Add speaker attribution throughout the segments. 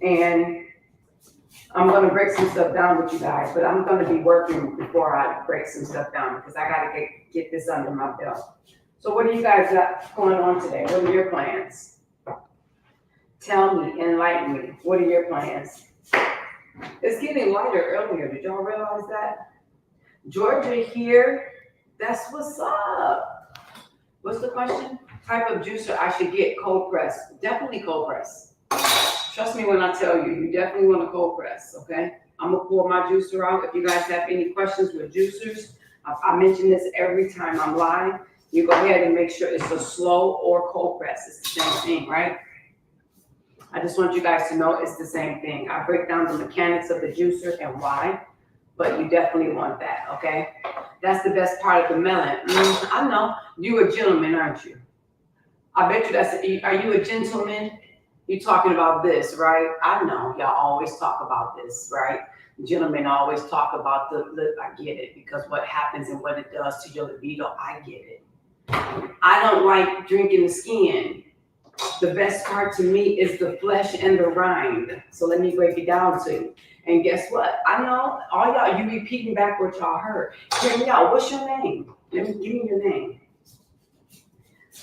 Speaker 1: And I'm going to break some stuff down with you guys, but I'm going to be working before I break some stuff down because I got to get this under my belt. So what do you guys got going on today? What are your plans? Tell me, enlighten me. What are your plans? It's getting lighter earlier. Did y'all realize that? Georgia here. That's what's up. What's the question? Type of juicer I should get, cold press. Definitely cold press. Trust me when I tell you, you definitely want to cold press, okay? I'm gonna pour my juicer out. If you guys have any questions with juicers, I mention this every time I'm live. You go ahead and make sure it's a slow or cold press. It's the same thing, right? I just want you guys to know it's the same thing. I break down the mechanics of the juicer and why, but you definitely want that, okay? That's the best part of the melon. I know, you're a gentleman, aren't you? I bet you are you a gentleman? You're talking about this, right? I know, y'all always talk about this, right? Gentlemen always talk about I get it, because what happens and what it does to your libido, I get it. I don't like drinking the skin. The best part to me is the flesh and the rind. So let me break it down to you. And guess what? I know all y'all, you repeating back what y'all heard. Hear me out. What's your name? Give me your name.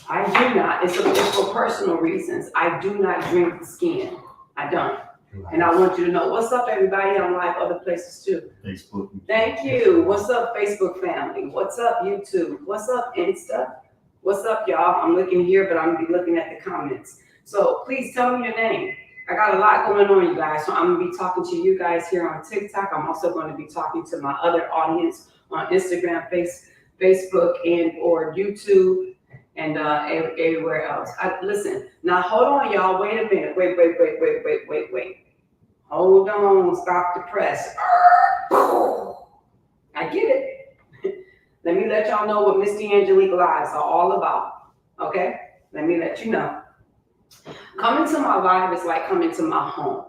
Speaker 1: I do not. It's for personal reasons. I do not drink the skin. I don't. And I want you to know. What's up, everybody? I'm live other places too.
Speaker 2: Facebook.
Speaker 1: Thank you. What's up, Facebook family? What's up, YouTube? What's up, Insta? What's up, y'all? I'm looking here, but I'm gonna be looking at the comments. So please tell me your name. I got a lot going on, you guys. So I'm gonna be talking to you guys here on TikTok. I'm also going to be talking to my other audience on Instagram, Facebook, and or YouTube, and everywhere else. Listen, now hold on, y'all. Wait a minute. Wait. Hold on. Stop the press. I get it. Let me let y'all know what Misty Angelique lives are all about. Okay? Let me let you know. Coming to my live is like coming to my home.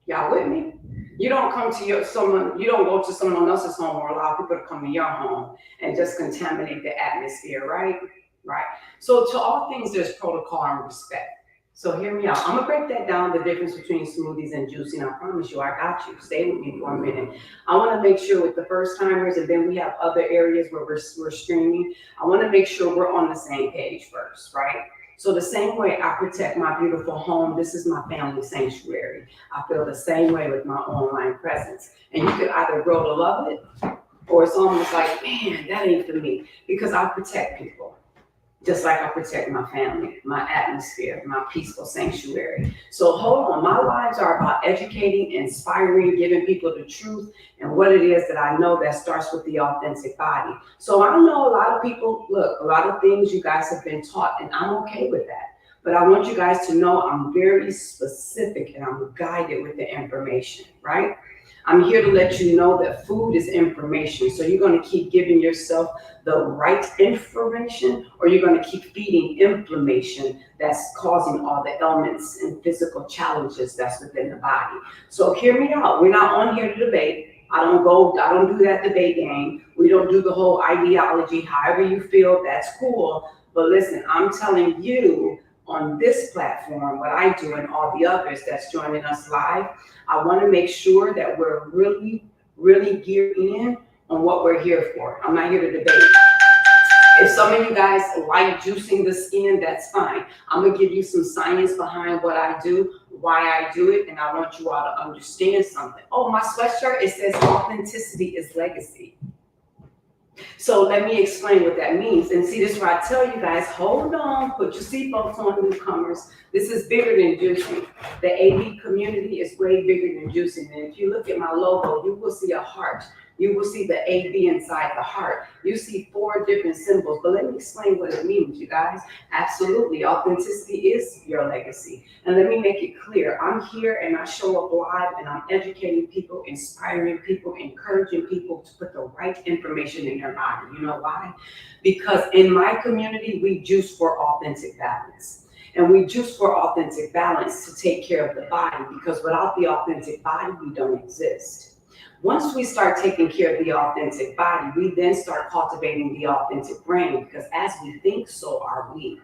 Speaker 1: Y'all with me? You don't come to you don't go to someone else's home or allow people to come to your home and just contaminate the atmosphere, right? Right. So to all things, there's protocol and respect. So hear me out. I'm gonna break that down, the difference between smoothies and juicing. I promise you, I got you. Stay with me for a minute. I want to make sure with the first timers, and then we have other areas where we're streaming. I want to make sure we're on the same page first, right? So the same way I protect my beautiful home, this is my family sanctuary. I feel the same way with my online presence. And you could either grow to love it, or it's almost like, man, that ain't for me. Because I protect people. Just like I protect my family, my atmosphere, my peaceful sanctuary. So hold on, my lives are about educating, inspiring, giving people the truth and what it is that I know that starts with the authentic body. So I know a lot of people, look, a lot of things you guys have been taught, and I'm okay with that. But I want you guys to know I'm very specific and I'm guided with the information, right? I'm here to let you know that food is information. So you're going to keep giving yourself the right information, or you're going to keep feeding inflammation that's causing all the ailments and physical challenges that's within the body. So hear me out. We're not on here to debate. I don't do that debate game. We don't do the whole ideology. However you feel, that's cool. But listen, I'm telling you, on this platform, what I do and all the others that's joining us live, I want to make sure that we're really, really geared in on what we're here for. I'm not here to debate. If some of you guys like juicing the skin, that's fine. I'm going to give you some science behind what I do, why I do it, and I want you all to understand something. Oh, my sweatshirt, it says authenticity is legacy. So let me explain what that means. And see, this is where I tell you guys, hold on, put your seatbelts on, newcomers. This is bigger than juicing. The AV community is way bigger than juicing. And if you look at my logo, you will see a heart. You will see the AV inside the heart. You see 4 different symbols. But let me explain what it means, you guys. Absolutely, authenticity is your legacy. And let me make it clear. I'm here and I show up live and I'm educating people, inspiring people, encouraging people to put the right information in their body. You know why? Because in my community, we juice for authentic balance. And we juice for authentic balance to take care of the body, because without the authentic body, we don't exist. Once we start taking care of the authentic body, we then start cultivating the authentic brain, because as we think, so are we.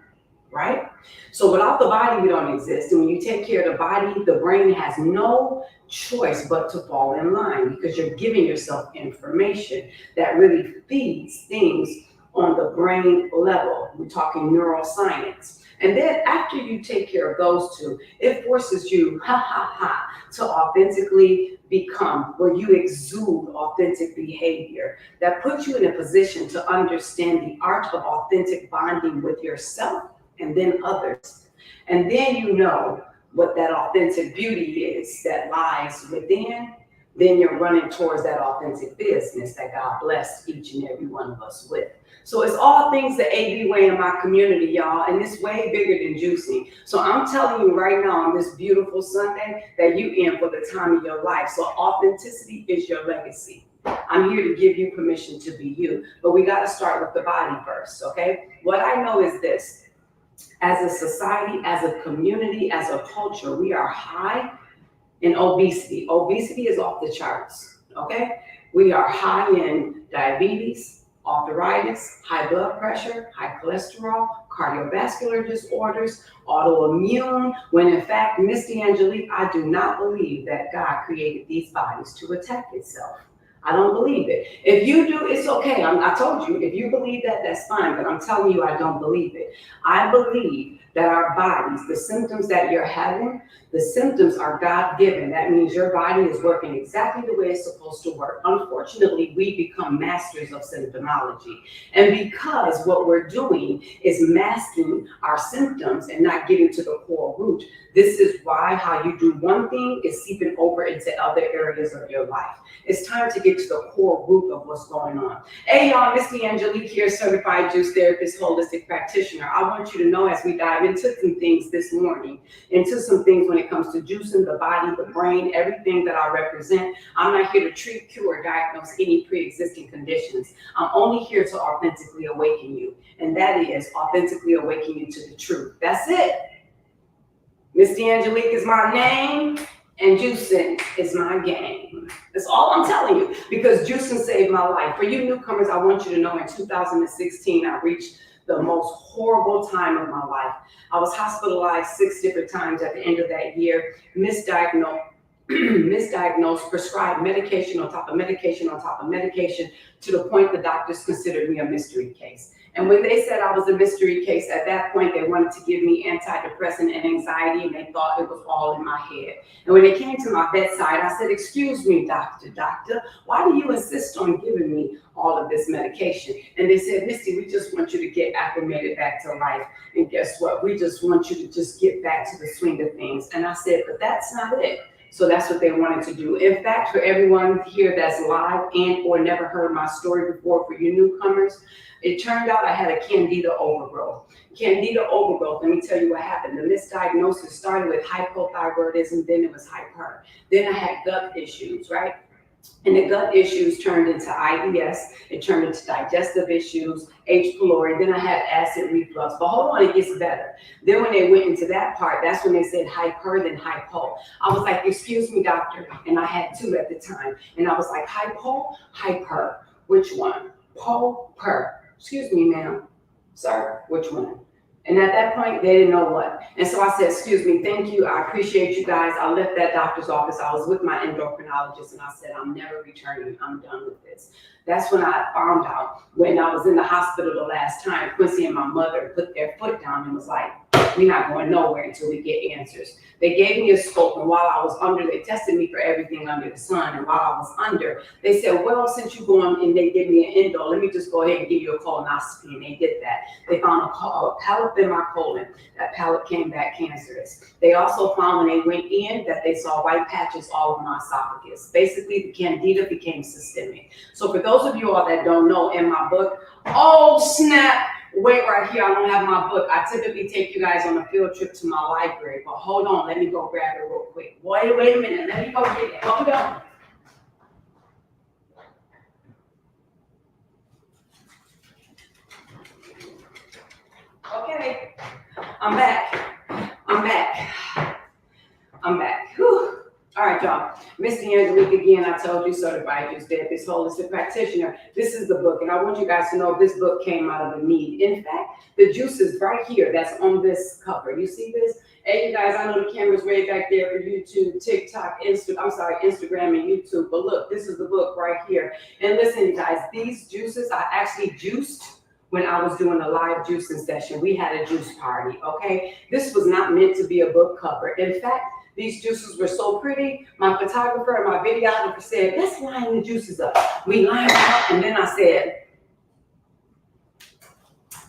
Speaker 1: right? So without the body, we don't exist. And when you take care of the body, the brain has no choice but to fall in line because you're giving yourself information that really feeds things on the brain level. We're talking neuroscience. And then after you take care of those two, it forces you, to authentically become where you exude authentic behavior that puts you in a position to understand the art of authentic bonding with yourself and then others. And then you know what that authentic beauty is that lies within. Then you're running towards that authentic business that God blessed each and every one of us with. So it's all things the AB way in my community, y'all, and it's way bigger than juicing. So I'm telling you right now on this beautiful Sunday that you in for the time of your life. So authenticity is your legacy. I'm here to give you permission to be you, but we got to start with the body first, okay? What I know is this: as a society, as a community, as a culture, we are high in obesity. Obesity is off the charts, okay? We are high in diabetes, arthritis, high blood pressure, high cholesterol, cardiovascular disorders, autoimmune, when in fact, Misty Angelique, I do not believe that God created these bodies to attack itself. I don't believe it. If you do, it's okay. I told you, if you believe that, that's fine. But I'm telling you, I don't believe it. I believe that our bodies, the symptoms that you're having, the symptoms are God-given. That means your body is working exactly the way it's supposed to work. Unfortunately, we become masters of symptomology. And because what we're doing is masking our symptoms and not getting to the core root, this is why how you do one thing is seeping over into other areas of your life. It's time to get to the core root of what's going on. Hey, y'all, Misty Angelique here, certified juice therapist, holistic practitioner. I want you to know as we dive into some things this morning, into some things when it comes to juicing the body, the brain, everything that I represent. I'm not here to treat, cure, or diagnose any pre-existing conditions. I'm only here to authentically awaken you. And that is authentically awaken you to the truth. That's it. Misty Angelique is my name, and juicing is my game. That's all I'm telling you, because juicing saved my life. For you newcomers, I want you to know in 2016, I reached the most horrible time of my life. I was hospitalized 6 different times at the end of that year, misdiagnosed, prescribed medication on top of medication on top of medication, to the point the doctors considered me a mystery case. And when they said I was a mystery case, at that point, they wanted to give me antidepressant and anxiety, and they thought it was all in my head. And when they came to my bedside, I said, "Excuse me, doctor, why do you insist on giving me all of this medication?" And they said, "Misty, we just want you to get acclimated back to life. And guess what? We just want you to just get back to the swing of things." And I said, "But that's not it." So that's what they wanted to do. In fact, for everyone here that's live and or never heard my story before, for you newcomers, it turned out I had a candida overgrowth. Candida overgrowth, let me tell you what happened. The misdiagnosis started with hypothyroidism, then it was hyper. Then I had gut issues, right? And the gut issues turned into IBS, it turned into digestive issues, H. pylori, then I had acid reflux. But hold on, it gets better. Then when they went into that part, that's when they said hyper, then hypo. I was like, "Excuse me, doctor," and I had 2 at the time. And I was like, "Hypo, hyper, which one? Per. Excuse me, ma'am. Sir, which one?" And at that point, they didn't know what. And so I said, "Excuse me, thank you. I appreciate you guys." I left that doctor's office. I was with my endocrinologist, and I said, "I'm never returning. I'm done with this." That's when I found out, when I was in the hospital the last time, Quincy and my mother put their foot down and was like, "We're not going nowhere until we get answers." They gave me a scope, and while I was under, they tested me for everything under the sun. And while I was under, they said, "Well, since you're going," and they gave me an endo, "let me just go ahead and give you a colonoscopy." And they did that. They found a polyp in my colon. That polyp came back cancerous. They also found when they went in that they saw white patches all over my esophagus. Basically, the candida became systemic. So for those of you all that don't know, in my book, oh snap, wait right here, I don't have my book. I typically take you guys on a field trip to my library, but hold on, let me go grab it real quick. Wait a minute, let me go get it. Hold on. Okay, I'm back. Whew. All right, y'all. Misty Angelique again. I told you, certified juice therapist, holistic practitioner. This is the book, and I want you guys to know this book came out of a need. In fact, the juice is right here. That's on this cover. You see this? Hey, you guys, I know the camera's way back there for YouTube, TikTok, Instagram, and YouTube. But look, this is the book right here. And listen, you guys, these juices I actually juiced when I was doing a live juicing session. We had a juice party. Okay, this was not meant to be a book cover. In fact, these juices were so pretty. My photographer and my videographer said, let's line the juices up. We lined them up, and then I said,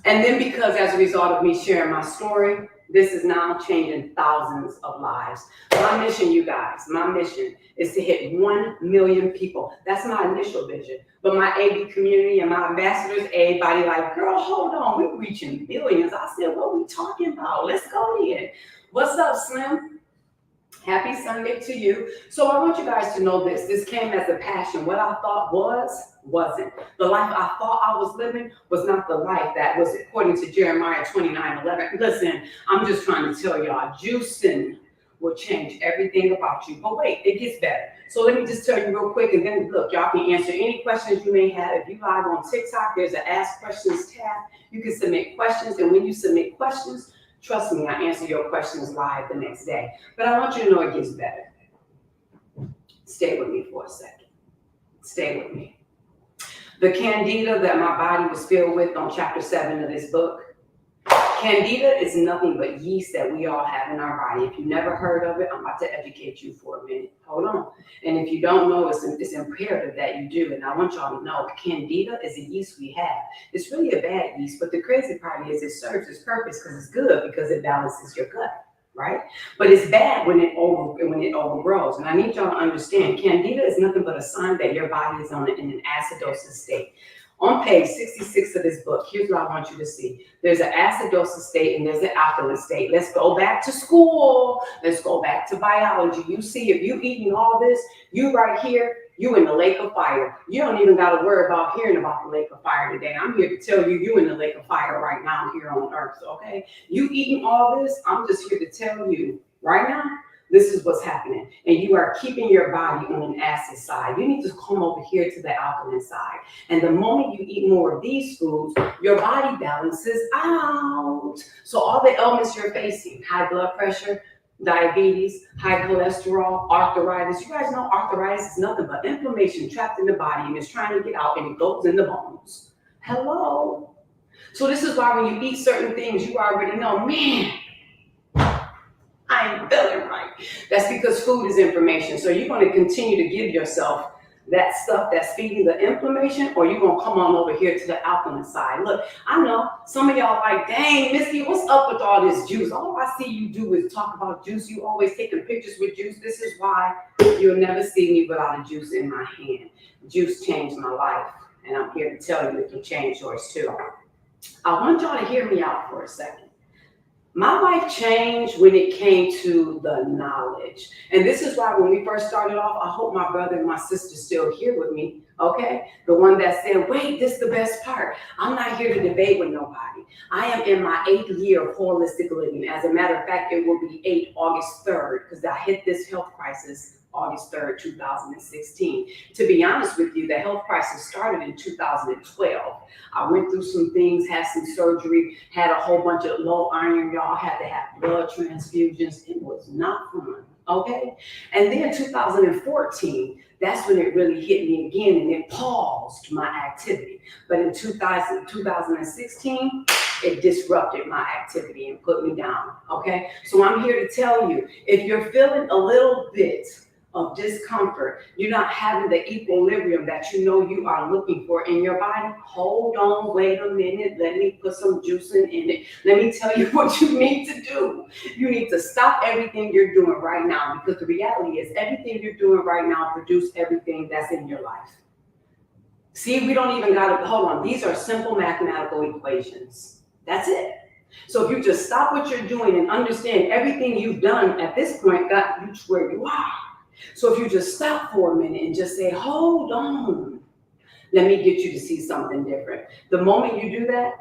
Speaker 1: and then because as a result of me sharing my story, this is now changing thousands of lives. My mission, you guys, my mission is to hit 1 million people. That's my initial vision. But my AB community and my ambassadors, everybody like, girl, hold on, we're reaching billions. I said, what are we talking about? Let's go in. What's up, Slim? Happy Sunday to you. So I want you guys to know this. This came as a passion. What I thought wasn't. The life I thought I was living was not the life that was according to Jeremiah 29:11. Listen, I'm just trying to tell y'all, juicing will change everything about you. But wait, it gets better. So let me just tell you real quick, and then look, y'all can answer any questions you may have. If you live on TikTok, there's an Ask Questions tab. You can submit questions, and when you submit questions, trust me, I answer your questions live the next day. But I want you to know it gets better. Stay with me for a second. Stay with me. The candida that my body was filled with on chapter 7 of this book, candida is nothing but yeast that we all have in our body. If you never heard of it, I'm about to educate you for a minute. Hold on. And if you don't know, it's imperative that you do. And I want y'all to know, candida is a yeast we have. It's really a bad yeast, but the crazy part is it serves its purpose because it's good, because it balances your gut, right? But it's bad when it overgrows. And I need y'all to understand, candida is nothing but a sign that your body is in an acidosis state. On page 66 of this book, here's what I want you to see. There's an acidosis state and there's an alkaline state. Let's go back to school. Let's go back to biology. You see, if you eating all this, you right here, you in the lake of fire. You don't even got to worry about hearing about the lake of fire today. I'm here to tell you, you in the lake of fire right now here on earth, okay? You eating all this, I'm just here to tell you right now, this is what's happening. And you are keeping your body on an acid side. You need to come over here to the alkaline side. And the moment you eat more of these foods, your body balances out. So all the ailments you're facing, high blood pressure, diabetes, high cholesterol, arthritis. You guys know arthritis is nothing but inflammation trapped in the body and it's trying to get out and it goes in the bones. Hello. So this is why when you eat certain things, you already know, man, I ain't feeling right. That's because food is information. So you're going to continue to give yourself that stuff that's feeding the inflammation, or you're going to come on over here to the alkaline side. Look, I know some of y'all like, dang, Misty, what's up with all this juice? All I see you do is talk about juice. You always taking pictures with juice. This is why you'll never see me without a juice in my hand. Juice changed my life, and I'm here to tell you it can change yours too. I want y'all to hear me out for a second. My life changed when it came to the knowledge. And this is why when we first started off, I hope my brother and my sister still here with me, okay? The one that said, wait, this is the best part. I'm not here to debate with nobody. I am in my 8th year of holistic living. As a matter of fact, it will be August 3rd, because I hit this health crisis August 3rd, 2016. To be honest with you, the health crisis started in 2012. I went through some things, had some surgery, had a whole bunch of low iron, y'all, had to have blood transfusions. It was not fun, okay? And then 2014, that's when it really hit me again and it paused my activity. But in 2016, it disrupted my activity and put me down, okay? So I'm here to tell you, if you're feeling a little bit of discomfort, you're not having the equilibrium that you know you are looking for in your body, hold on, wait a minute, let me put some juicing in it. Let me tell you what you need to do. You need to stop everything you're doing right now, because the reality is everything you're doing right now produces everything that's in your life. See, we don't even got to, hold on, these are simple mathematical equations. That's it. So if you just stop what you're doing and understand everything you've done at this point got you to where you are. So if you just stop for a minute and just say, hold on, let me get you to see something different. The moment you do that,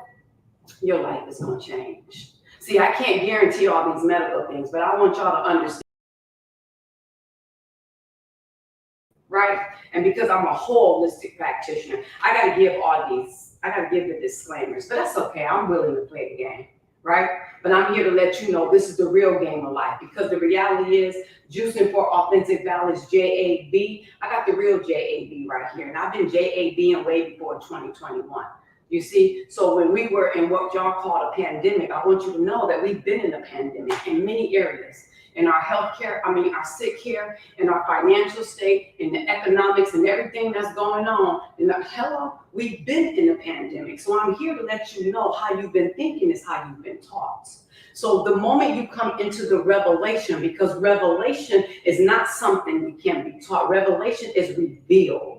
Speaker 1: your life is going to change. See, I can't guarantee all these medical things, but I want y'all to understand right? And because I'm a holistic practitioner, I got to give the disclaimers, but that's okay. I'm willing to play the game, right? But I'm here to let you know this is the real game of life, because the reality is juicing for authentic balance, JAB. I got the real JAB right here, and I've been JABing way before 2021. You see, so when we were in what y'all call a pandemic, I want you to know that we've been in a pandemic in many areas. In our healthcare, our sick care, in our financial state, in the economics and everything that's going on. Hello, we've been in a pandemic. So I'm here to let you know how you've been thinking is how you've been taught. So the moment you come into the revelation, because revelation is not something you can be taught. Revelation is revealed.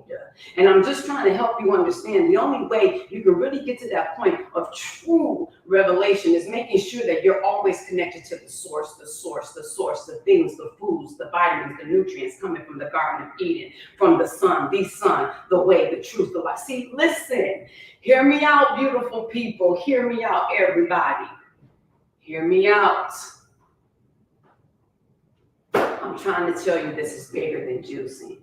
Speaker 1: And I'm just trying to help you understand the only way you can really get to that point of true revelation is making sure that you're always connected to the source, the things, the foods, the vitamins, the nutrients coming from the Garden of Eden, from the sun, the way, the truth, the life. See, listen, hear me out, beautiful people. Hear me out, everybody. Hear me out. I'm trying to tell you this is bigger than juicing.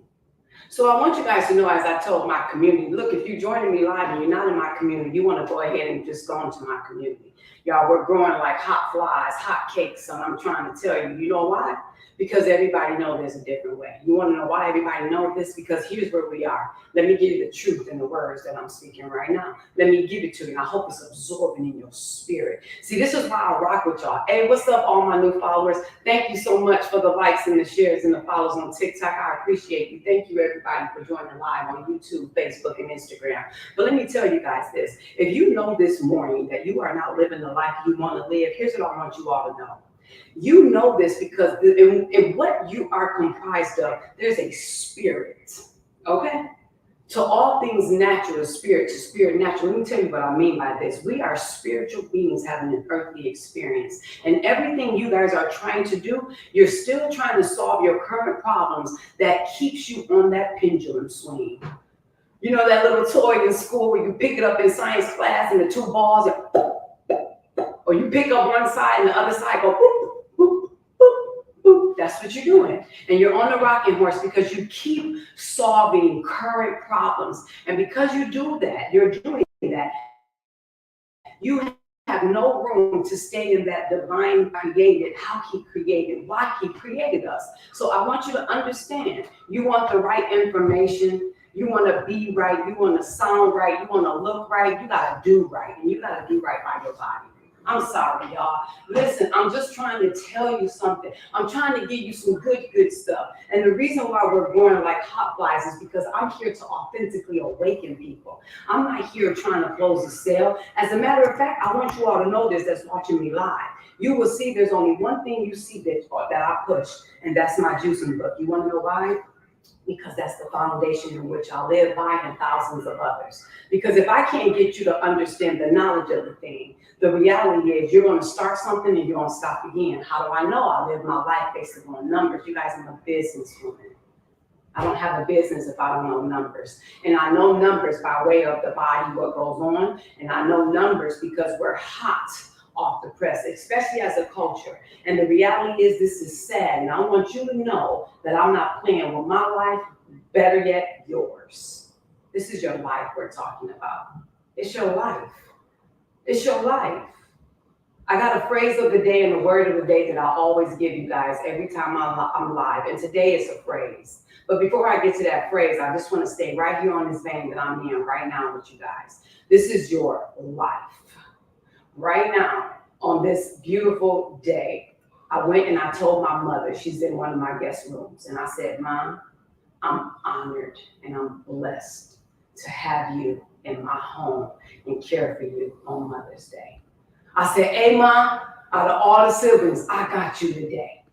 Speaker 1: So I want you guys to know, as I told my community, look, if you're joining me live and you're not in my community, you want to go ahead and just go into my community. Y'all, we're growing like hot flies, hot cakes, and I'm trying to tell you, you know why? Because everybody knows there's a different way. You want to know why everybody knows this? Because here's where we are. Let me give you the truth in the words that I'm speaking right now. Let me give it to you, and I hope it's absorbing in your spirit. See, this is why I rock with y'all. Hey, what's up, all my new followers? Thank you so much for the likes and the shares and the follows on TikTok. I appreciate you. Thank you, everybody, for joining live on YouTube, Facebook, and Instagram. But let me tell you guys this. If you know this morning that you are not living the life you want to live, here's what I want you all to know. You know this because in what you are comprised of, there's a spirit, okay? To all things natural, spirit to spirit natural. Let me tell you what I mean by this. We are spiritual beings having an earthly experience. And everything you guys are trying to do, you're still trying to solve your current problems that keeps you on that pendulum swing. You know that little toy in school where you pick it up in science class and the two balls, or you pick up one side and the other side go boop, boop, boop, boop. That's what you're doing. And you're on the rocking horse because you keep solving current problems. And because you do that, you're doing that, you have no room to stay in that divine created, how he created, why he created us. So I want you to understand, you want the right information, you want to be right, you want to sound right, you want to look right, you got to do right, and you got to do right by your body. I'm sorry, y'all. Listen, I'm just trying to tell you something. I'm trying to give you some good stuff. And the reason why we're growing like hot flies is because I'm here to authentically awaken people. I'm not here trying to close a sale. As a matter of fact, I want you all to know this that's watching me live. You will see there's only one thing you see that I push, and that's my juicing book. You want to know why? Because that's the foundation in which I live by, and thousands of others. Because if I can't get you to understand the knowledge of the thing, the reality is you're going to start something and you're going to stop again. How do I know? I live my life based on numbers. You guys, I'm a businesswoman. I don't have a business if I don't know numbers. And I know numbers by way of the body, what goes on. And I know numbers because we're hot off the press, especially as a culture. And the reality is this is sad. And I want you to know that I'm not playing with my life, better yet, yours. This is your life we're talking about. It's your life. It's your life. I got a phrase of the day and a word of the day that I always give you guys every time I'm live. And today is a phrase. But before I get to that phrase, I just want to stay right here on this vein that I'm in right now with you guys. This is your life. Right now, on this beautiful day, I went and I told my mother, she's in one of my guest rooms, and I said, Mom, I'm honored and I'm blessed to have you in my home and care for you on Mother's Day. I said, hey, Mom, out of all the siblings, I got you today.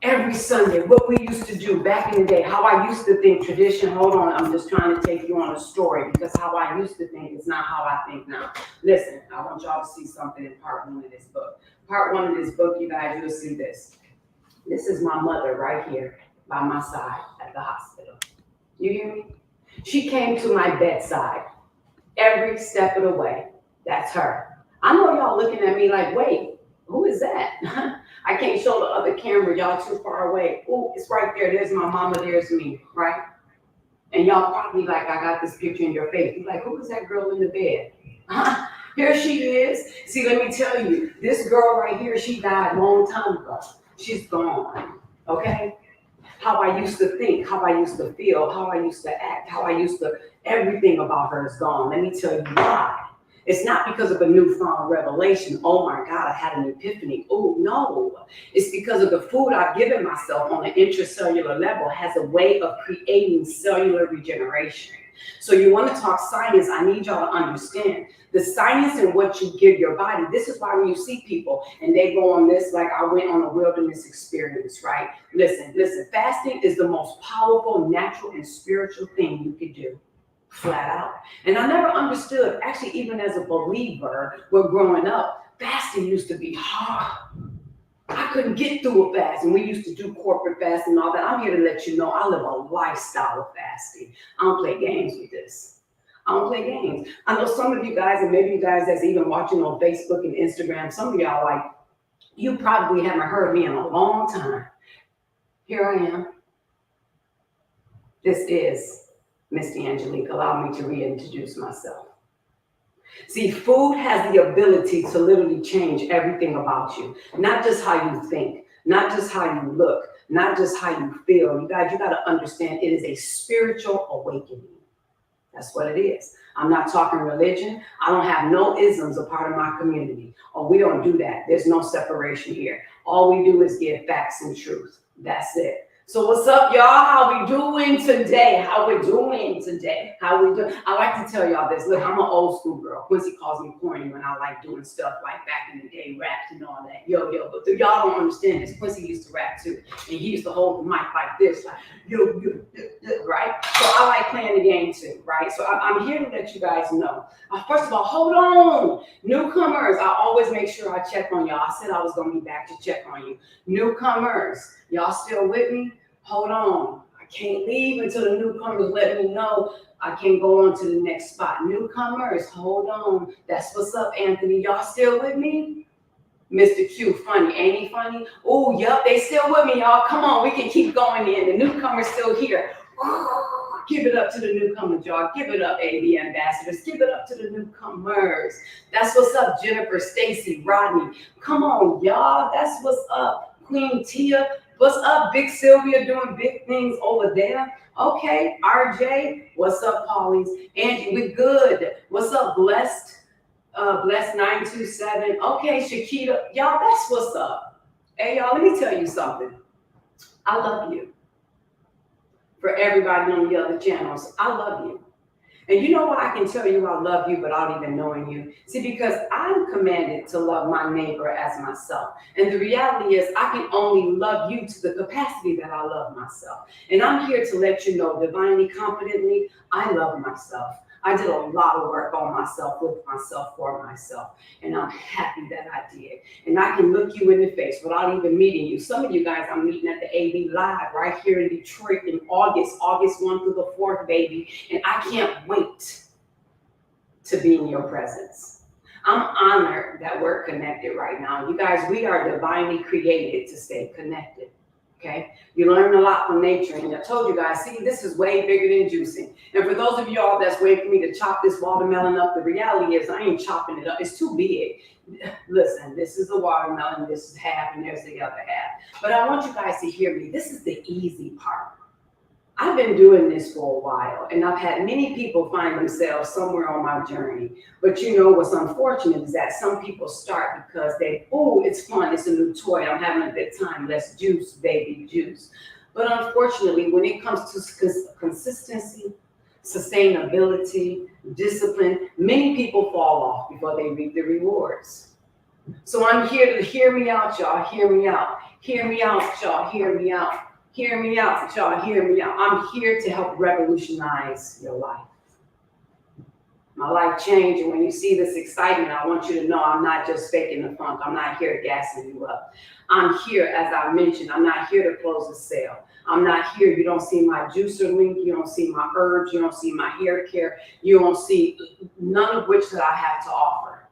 Speaker 1: Every Sunday, what we used to do back in the day, how I used to think tradition, hold on, I'm just trying to take you on a story because how I used to think is not how I think now. Listen, I want y'all to see something in part one of this book. Part one of this book, you guys, you'll see this. This is my mother right here by my side at the hospital. You hear me? She came to my bedside every step of the way. That's her. I know y'all looking at me like, wait, who is that? I can't show the other camera, y'all too far away. Oh, it's right there. There's my mama, there's me, right? And y'all probably like, I got this picture in your face. You're like, who is that girl in the bed? Here she is. See, let me tell you, this girl right here, she died a long time ago. She's gone. Okay? How I used to think, how I used to feel, how I used to act, how I used to, everything about her is gone. Let me tell you why. It's not because of a newfound revelation. Oh my God, I had an epiphany. Oh no. It's because of the food I've given myself on an intracellular level has a way of creating cellular regeneration. So you want to talk science, I need y'all to understand the science and what you give your body. This is why when you see people and they go on this, like I went on a wilderness experience, right? Listen, fasting is the most powerful, natural, and spiritual thing you could do. Flat out. And I never understood, actually, even as a believer, when growing up, fasting used to be hard. I couldn't get through a fast, and we used to do corporate fast and all that. I'm here to let you know I live a lifestyle of fasting. I don't play games with this. I don't play games. I know some of you guys, and maybe you guys that's even watching on Facebook and Instagram, some of y'all like, you probably haven't heard me in a long time. Here I am. This is Misty Angelique. Allow me to reintroduce myself. See, food has the ability to literally change everything about you. Not just how you think, not just how you look, not just how you feel. You guys, you got to understand it is a spiritual awakening. That's what it is. I'm not talking religion. I don't have no isms a part of my community. Oh, we don't do that. There's no separation here. All we do is give facts and truth. That's it. So what's up, y'all? How we doing today? How we doing today? How we doing? I like to tell y'all this. Look, I'm an old school girl. Quincy calls me corny when I like doing stuff like back in the day, raps and all that. Yo, but y'all don't understand this. Quincy used to rap too. And he used to hold the mic like this, like, yo, right? So I like playing the game too, right? So I'm here to let you guys know. First of all, hold on. Newcomers, I always make sure I check on y'all. I said I was going to be back to check on you. Newcomers, y'all still with me? Hold on. I can't leave until the newcomers let me know I can go on to the next spot. Newcomers, hold on. That's what's up, Anthony. Y'all still with me? Mr. Q, funny. Ain't he funny? Oh, yup, they still with me, y'all. Come on, we can keep going in. The newcomer's still here. Give it up to the newcomers, y'all. Give it up, AB ambassadors. Give it up to the newcomers. That's what's up, Jennifer, Stacy, Rodney. Come on, y'all. That's what's up. Queen Tia. What's up, Big Sylvia, doing big things over there? Okay, RJ. What's up, Paulies? Angie, we good. What's up, Blessed? Blessed 927. Okay, Shakita. Y'all, that's what's up. Hey, y'all, let me tell you something. I love you. For everybody on the other channels, I love you. And you know what? I can tell you I love you without even knowing you. See, because I'm commanded to love my neighbor as myself. And the reality is I can only love you to the capacity that I love myself. And I'm here to let you know divinely, confidently, I love myself. I did a lot of work on myself, with myself, for myself. And I'm happy that I did. And I can look you in the face without even meeting you. Some of you guys I'm meeting at the AB Live right here in Detroit in August 1 through the 4th, baby. And I can't wait to be in your presence. I'm honored that we're connected right now. You guys, we are divinely created to stay connected. Okay, you learn a lot from nature, and I told you guys, see, this is way bigger than juicing. And for those of y'all that's waiting for me to chop this watermelon up, the reality is I ain't chopping it up. It's too big. Listen, this is the watermelon, this is half, and there's the other half. But I want you guys to hear me. This is the easy part. I've been doing this for a while, and I've had many people find themselves somewhere on my journey. But you know what's unfortunate is that some people start because it's fun, it's a new toy, I'm having a good time, let's juice, baby, juice. But unfortunately, when it comes to consistency, sustainability, discipline, many people fall off before they reap the rewards. So I'm here to hear me out, y'all, hear me out. Hear me out, y'all, hear me out. Hear me out, y'all, hear me out. I'm here to help revolutionize your life. My life changed, and when you see this excitement, I want you to know I'm not just faking the funk. I'm not here gassing you up. I'm here, as I mentioned, I'm not here to close a sale. I'm not here. You don't see my juicer link. You don't see my herbs. You don't see my hair care. You don't see none of which that I have to offer.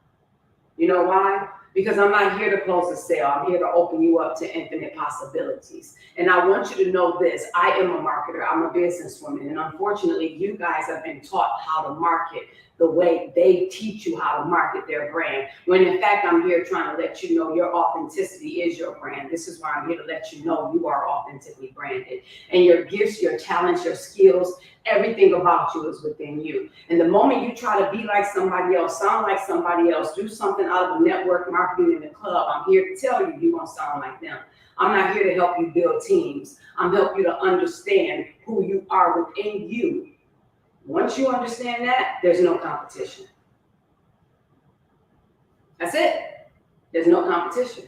Speaker 1: You know why? Because I'm not here to close a sale. I'm here to open you up to infinite possibilities. And I want you to know this. I am a marketer. I'm a businesswoman. And unfortunately, you guys have been taught how to market the way they teach you how to market their brand. When in fact, I'm here trying to let you know your authenticity is your brand. This is why I'm here to let you know you are authentically branded. And your gifts, your talents, your skills, everything about you is within you. And the moment you try to be like somebody else, sound like somebody else, do something out of network marketing in the club, I'm here to tell you, you're going to sound like them. I'm not here to help you build teams. I'm helping you to understand who you are within you. Once you understand that, there's no competition. That's it. There's no competition.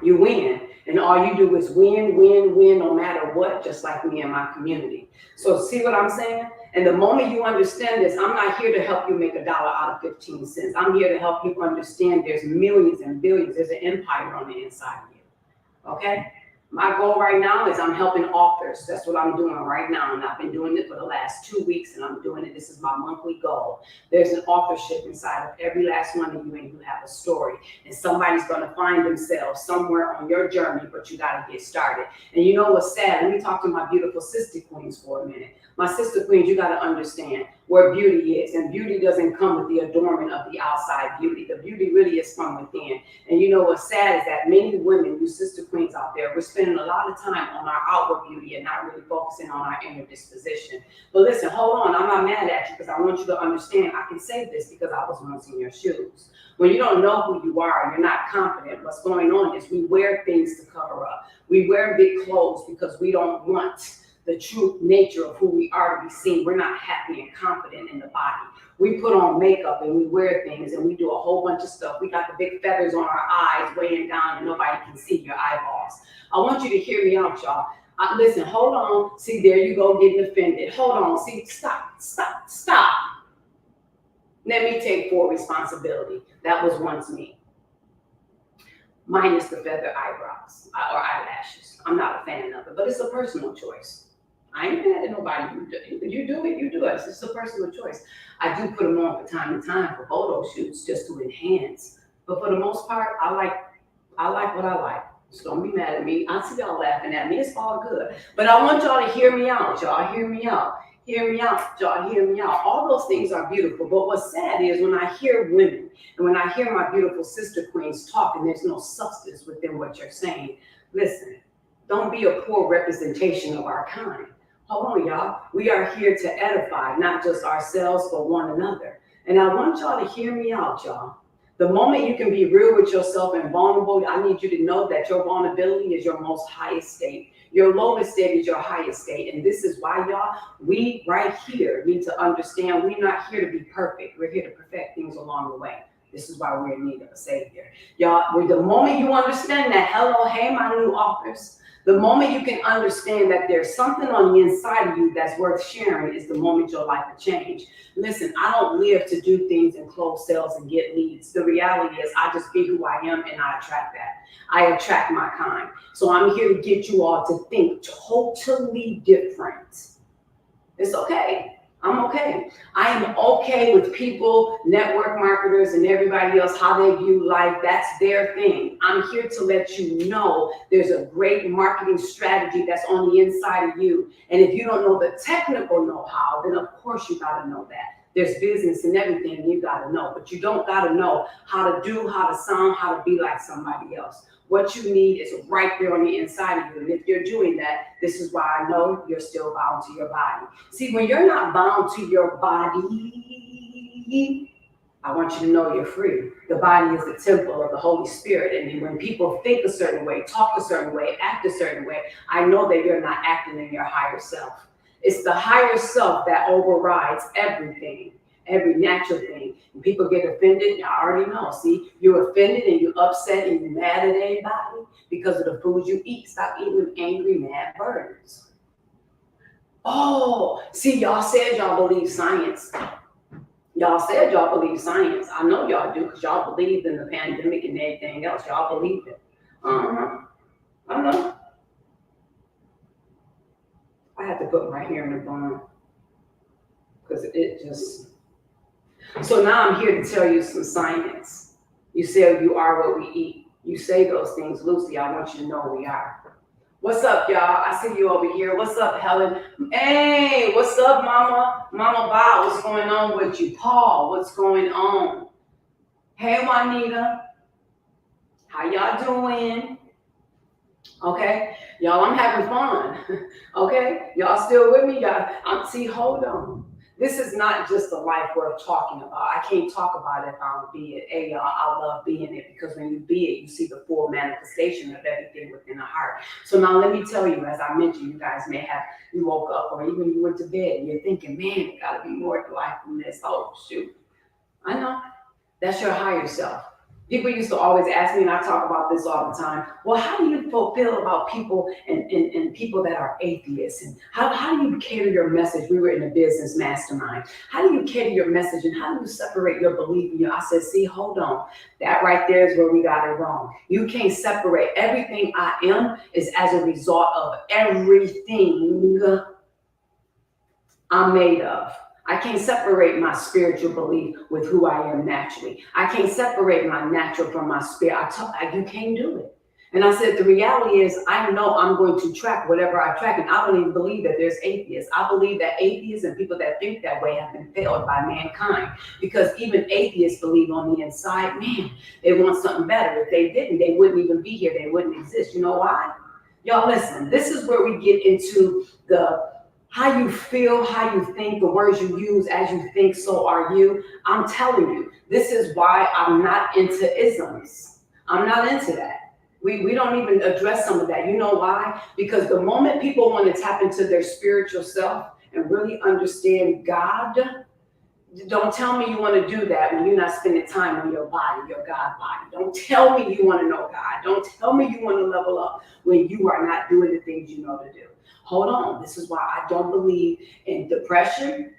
Speaker 1: You win. And all you do is win, win, win, no matter what, just like me and my community. So see what I'm saying? And the moment you understand this, I'm not here to help you make $1 out of 15 cents. I'm here to help you understand there's millions and billions. There's an empire on the inside of you. Okay? My goal right now is I'm helping authors. That's what I'm doing right now. And I've been doing it for the last 2 weeks, and I'm doing it. This is my monthly goal. There's an authorship inside of every last one of you, and you have a story. And somebody's going to find themselves somewhere on your journey, but you got to get started. And you know what's sad? Let me talk to my beautiful sister queens for a minute. My sister queens, you got to understand where beauty is. And beauty doesn't come with the adornment of the outside beauty. The beauty really is from within. And you know what's sad is that many women, you sister queens out there, we're spending a lot of time on our outward beauty and not really focusing on our inner disposition. But listen, hold on. I'm not mad at you because I want you to understand I can say this because I was once in your shoes. When you don't know who you are, you're not confident. What's going on is we wear things to cover up. We wear big clothes because we don't want the true nature of who we are to be seen. We're not happy and confident in the body. We put on makeup and we wear things and we do a whole bunch of stuff. We got the big feathers on our eyes weighing down and nobody can see your eyeballs. I want you to hear me out, y'all. Listen, hold on. See, there you go getting offended. Hold on. See, stop. Let me take full responsibility. That was once me. Minus the feather eyebrows or eyelashes. I'm not a fan of it, but it's a personal choice. I ain't mad at nobody. You do it. It's a personal choice. I do put them on from time to time for photo shoots just to enhance. But for the most part, I like what I like. So don't be mad at me. I see y'all laughing at me. It's all good. But I want y'all to hear me out. Y'all hear me out. Hear me out. Y'all hear me out. All those things are beautiful. But what's sad is when I hear women and when I hear my beautiful sister queens talk and there's no substance within what you're saying, listen, don't be a poor representation of our kind. Hold on, y'all. We are here to edify, not just ourselves, but one another. And I want y'all to hear me out, y'all. The moment you can be real with yourself and vulnerable, I need you to know that your vulnerability is your most highest state. Your lowest state is your highest state. And this is why, y'all, we right here need to understand we're not here to be perfect. We're here to perfect things along the way. This is why we're in need of a savior. Y'all, the moment you understand that, hello, hey, my new authors, the moment you can understand that there's something on the inside of you that's worth sharing is the moment your life will change. Listen, I don't live to do things and close sales and get leads. The reality is I just be who I am and I attract that. I attract my kind. So I'm here to get you all to think totally different. It's okay. I'm okay. I am okay with people, network marketers, and everybody else, how they view life. That's their thing. I'm here to let you know there's a great marketing strategy that's on the inside of you. And if you don't know the technical know-how, then of course you got to know that. There's business and everything you got to know, but you don't got to know how to do, how to sound, how to be like somebody else. What you need is right there on the inside of you. And if you're doing that, this is why I know you're still bound to your body. See, when you're not bound to your body, I want you to know you're free. The body is the temple of the Holy Spirit. And when people think a certain way, talk a certain way, act a certain way, I know that you're not acting in your higher self. It's the higher self that overrides everything. Every natural thing. And people get offended, I already know. See, you're offended and you're upset and you're mad at anybody because of the food you eat. Stop eating angry, mad birds. Oh, see, y'all said y'all believe science. Y'all said y'all believe science. I know y'all do because y'all believed in the pandemic and everything else. Y'all believe it. I know. I had to put my hair in a bun because it just... So now I'm here to tell you some science. You say you are what we eat. You say those things loosely. I want you to know we are. What's up, y'all? I see you over here. What's up, Helen? Hey, what's up, Mama? Mama Bob, what's going on with you? Paul, what's going on? Hey, Juanita. How y'all doing? Okay, y'all, I'm having fun. Okay, y'all still with me? Y'all, see, hold on. This is not just a life worth talking about. I can't talk about it if I don't be it. Hey, y'all, I love being it because when you be it, you see the full manifestation of everything within the heart. So now let me tell you, as I mentioned, you guys may have, you woke up or even you went to bed and you're thinking, man, it gotta be more to life than this. Oh, shoot. I know. That's your higher self. People used to always ask me, and I talk about this all the time, well, how do you feel about people and people that are atheists? And how do you cater your message? We were in a business mastermind. How do you cater your message and how do you separate your belief? And I said, see, hold on. That right there is where we got it wrong. You can't separate. Everything I am is as a result of everything I'm made of. I can't separate my spiritual belief with who I am naturally. I can't separate my natural from my spirit. You can't do it. And I said, the reality is, I know I'm going to track whatever I track. And I don't even believe that there's atheists. I believe that atheists and people that think that way have been failed by mankind. Because even atheists believe on the inside, man, they want something better. If they didn't, they wouldn't even be here. They wouldn't exist. You know why? Y'all listen, this is where we get into the how you feel, how you think, the words you use, as you think, so are you. I'm telling you, this is why I'm not into isms. I'm not into that. We don't even address some of that. You know why? Because the moment people want to tap into their spiritual self and really understand God, don't tell me you want to do that when you're not spending time on your body, your God body. Don't tell me you want to know God. Don't tell me you want to level up when you are not doing the things you know to do. Hold on. This is why I don't believe in depression,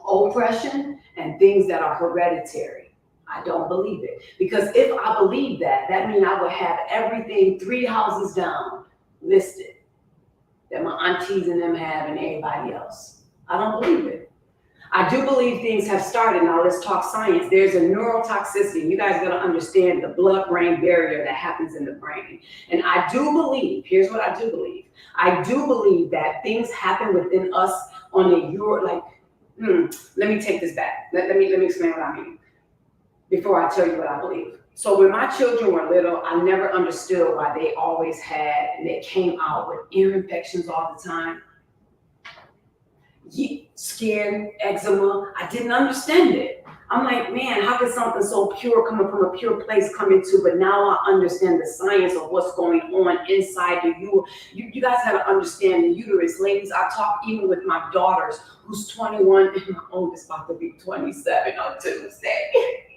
Speaker 1: oppression, and things that are hereditary. I don't believe it. Because if I believe that, that means I would have everything 3 houses down listed that my aunties and them have and everybody else. I don't believe it. I do believe things have started. Now let's talk science. There's a neurotoxicity. You guys got to understand the blood-brain barrier that happens in the brain. And I do believe, here's what I do believe. I do believe that things happen within us on a, let me take this back. Let me explain what I mean before I tell you what I believe. So when my children were little, I never understood why they always had, and they came out with ear infections all the time. Skin, eczema. I didn't understand it. I'm like, man, how could something so pure coming from a pure place come into? But now I understand the science of what's going on inside of you. You guys have to understand the uterus. Ladies, I talk even with my daughters, who's 21, and my oldest about to be 27 on Tuesday.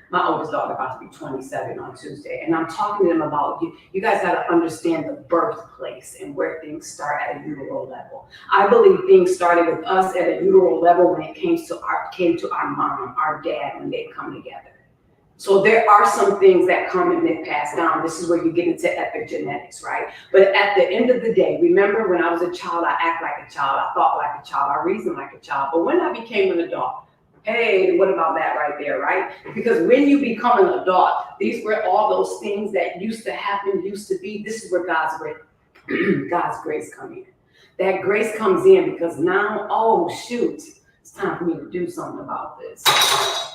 Speaker 1: My oldest daughter about to be 27 on Tuesday. And I'm talking to them about, you guys got to understand the birthplace and where things start at a uteral level. I believe things started with us at a uteral level when it came to our mom, our dad, when they come together. So there are some things that come and they pass down. This is where you get into epigenetics, right? But at the end of the day, remember when I was a child, I act like a child, I thought like a child, I reasoned like a child. But when I became an adult, hey, what about that right there, right? Because when you become an adult, these were all those things that used to happen, used to be. This is where God's grace comes in. That grace comes in because now, oh shoot, it's time for me to do something about this.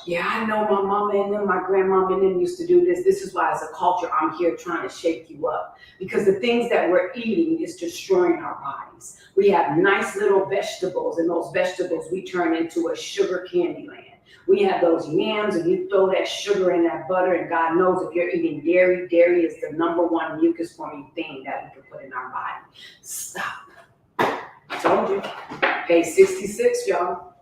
Speaker 1: Yeah, I know my mama and them, my grandmama and them used to do this. This is why as a culture, I'm here trying to shake you up. Because the things that we're eating is destroying our bodies. We have nice little vegetables, and those vegetables we turn into a sugar candy land. We have those yams, and you throw that sugar in that butter, and God knows if you're eating dairy, dairy is the #1 mucus forming thing that we can put in our body. Stop. I told you. Hey, 66, y'all.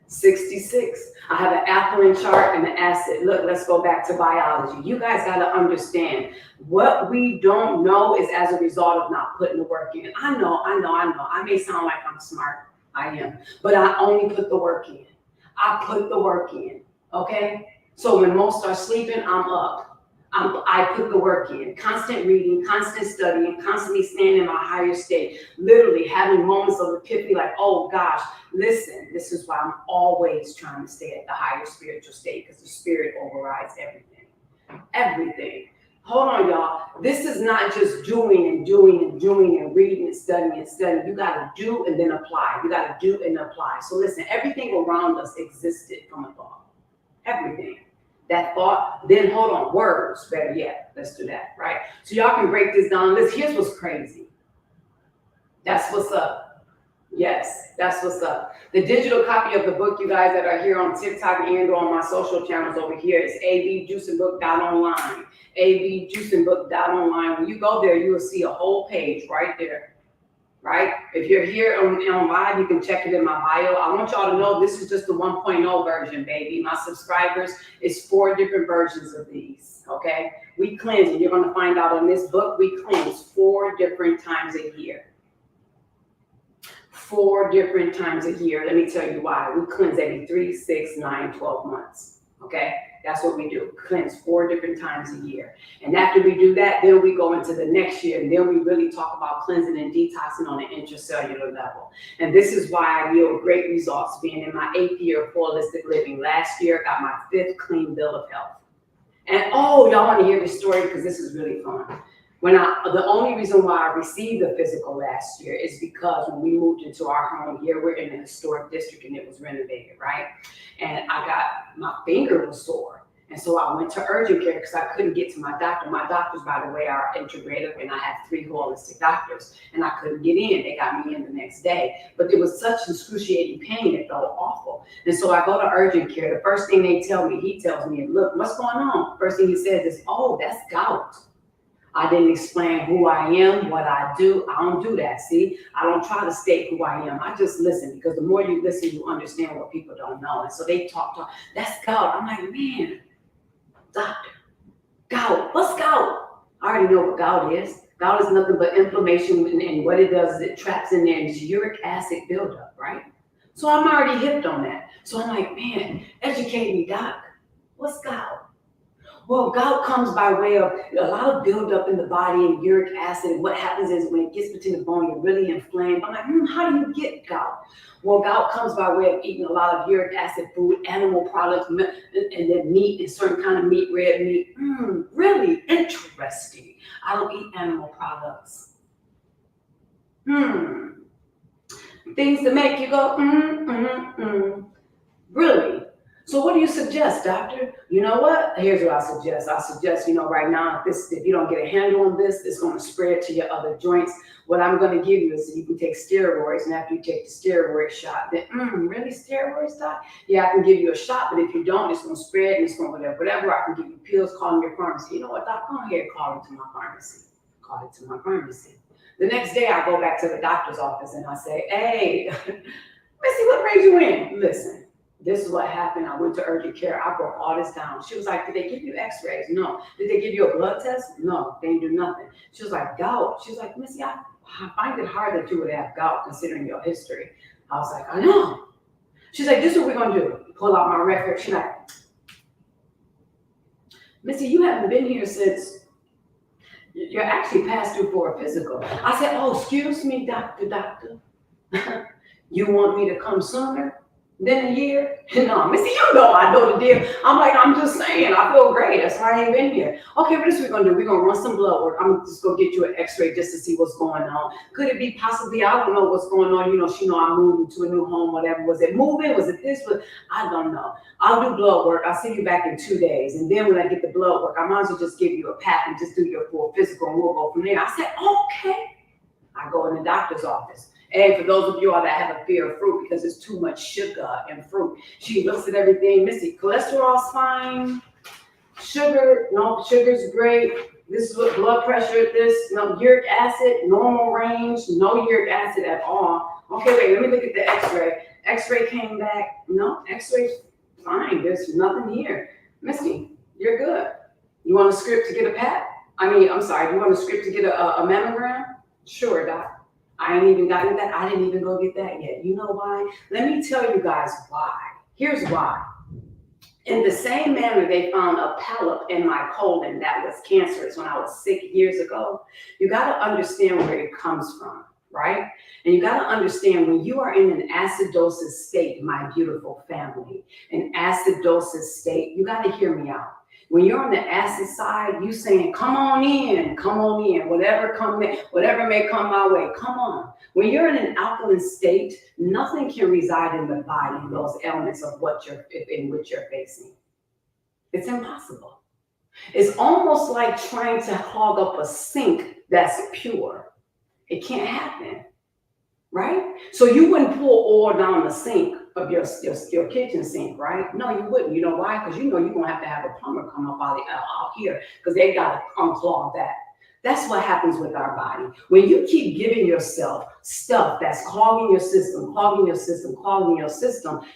Speaker 1: 66. I have an afferent chart and an acid. Look, let's go back to biology. You guys got to understand what we don't know is as a result of not putting the work in. I know. I may sound like I'm smart. I am. But I only put the work in. I put the work in. Okay? So when most are sleeping, I'm up. I put the work in, constant reading, constant studying, constantly staying in my higher state, literally having moments of epiphany like, oh gosh, listen, this is why I'm always trying to stay at the higher spiritual state, because the spirit overrides everything. Everything. Hold on, y'all. This is not just doing and doing and doing and reading and studying and studying. You got to do and then apply. You got to do and apply. So listen, everything around us existed from a thought. Everything. That thought, then hold on, words, better yet. Let's do that, right? So y'all can break this down. Here's what's crazy. That's what's up. Yes, that's what's up. The digital copy of the book, you guys that are here on TikTok and on my social channels over here, is abjuicingbook.online. abjuicingbook.online. When you go there, you will see a whole page right there, right? If you're here on live, you can check it in my bio. I want y'all to know this is just the 1.0 version, baby. My subscribers is 4 different versions of these, okay? We cleanse, and you're going to find out in this book, we cleanse 4 different times a year. 4 different times a year. Let me tell you why. We cleanse every 3, 6, 9, 12 months. Okay? That's what we do. Cleanse 4 different times a year. And after we do that, then we go into the next year, and then we really talk about cleansing and detoxing on an intracellular level. And this is why I yield great results, being in my 8th year of holistic living. Last year, I got my 5th clean bill of health. And oh, y'all want to hear this story because this is really fun. The only reason why I received the physical last year is because when we moved into our home here, we're in a historic district and it was renovated, right? And my finger was sore. And so I went to urgent care because I couldn't get to my doctor. My doctors, by the way, are integrative, and I have 3 holistic doctors, and I couldn't get in. They got me in the next day. But it was such excruciating pain, it felt awful. And so I go to urgent care. The first thing he tells me, look, what's going on? First thing he says is, oh, that's gout. I didn't explain who I am, what I do. I don't do that, see? I don't try to state who I am. I just listen, because the more you listen, you understand what people don't know. And so they talk, that's gout. I'm like, man, doctor, gout. What's gout? I already know what gout is. Gout is nothing but inflammation, and what it does is it traps in there and it's uric acid buildup, right? So I'm already hipped on that. So I'm like, man, educate me, doc. What's gout? Well, gout comes by way of a lot of buildup in the body and uric acid. And what happens is when it gets between the bone, you're really inflamed. I'm like, how do you get gout? Well, gout comes by way of eating a lot of uric acid food, animal products, and then meat, and certain kind of meat, red meat. Really interesting. I don't eat animal products. Things that make you go, Really? So what do you suggest, doctor? You know what? Here's what I suggest. I suggest, right now, if you don't get a handle on this, it's going to spread to your other joints. What I'm going to give you is you can take steroids, and after you take the steroid shot, then, really steroids, doc? Yeah, I can give you a shot, but if you don't, it's going to spread, and it's going to whatever. I can give you pills, call them your pharmacy. You know what, doc? Go ahead, call it to my pharmacy. Call it to my pharmacy. The next day, I go back to the doctor's office, and I say, hey, Missy, what brings you in? Listen. This is what happened. I went to urgent care. I broke all this down. She was like, did they give you x-rays? No. Did they give you a blood test? No, they didn't do nothing. She was like, gout. She was like, Missy, I find it hard that you would have gout considering your history. I was like, I know. She's like, this is what we're going to do. Pull out my record. She's like, Missy, you haven't been here since you're actually passed through for a physical. I said, oh, excuse me, doctor. You want me to come sooner than a year? No, Missy, I know the deal. I'm like, I'm just saying, I feel great. That's why I ain't been here. Okay, but this is what we're going to do. We're going to run some blood work. I'm just going to get you an x-ray just to see what's going on. Could it be possibly, I don't know what's going on. She I'm moving to a new home, whatever. Was it moving? Was it this? I don't know. I'll do blood work. I'll see you back in 2 days. And then when I get the blood work, I might as well just give you a pat and just do your full physical, and we'll go from there. I said, okay. I go in the doctor's office. And for those of you all that have a fear of fruit because there's too much sugar in fruit, she looks at everything. Missy, cholesterol's fine. Sugar, no, sugar's great. This is what blood pressure, no, uric acid, normal range, no uric acid at all. Okay, wait, let me look at the x-ray. X-ray came back. No, x-ray's fine. There's nothing here. Missy, you're good. You want a script to get a pat? You want a script to get a mammogram? Sure, doc. I ain't even gotten that. I didn't even go get that yet. You know why? Let me tell you guys why. Here's why. In the same manner, they found a polyp in my colon that was cancerous when I was sick years ago. You got to understand where it comes from, right? And you got to understand when you are in an acidosis state, my beautiful family, an acidosis state, you got to hear me out. When you're on the acid side, you saying, come on in, whatever may come my way, come on. When you're in an alkaline state, nothing can reside in the body, those elements of which you're facing. It's impossible. It's almost like trying to hog up a sink that's pure. It can't happen, right? So you wouldn't pour oil down the sink of your kitchen sink, right? No, you wouldn't. You know why? Because you know you're going to have a plumber come up out here because they got to unclog that. That's what happens with our body. When you keep giving yourself stuff that's clogging your system,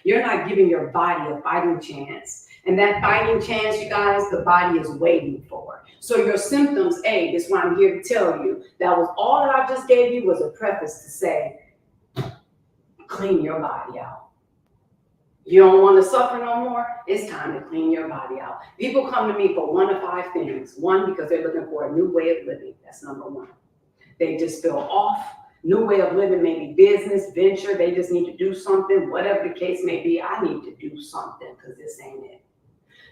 Speaker 1: you're not giving your body a fighting chance. And that fighting chance, you guys, the body is waiting for. So your symptoms, this is what I'm here to tell you. That was all that I just gave you was a preface to say, clean your body out. You don't want to suffer no more? It's time to clean your body out. People come to me for 1 of 5 things. 1, because they're looking for a new way of living. That's number 1. They just feel off. New way of living, maybe business, venture. They just need to do something. Whatever the case may be, I need to do something because this ain't it.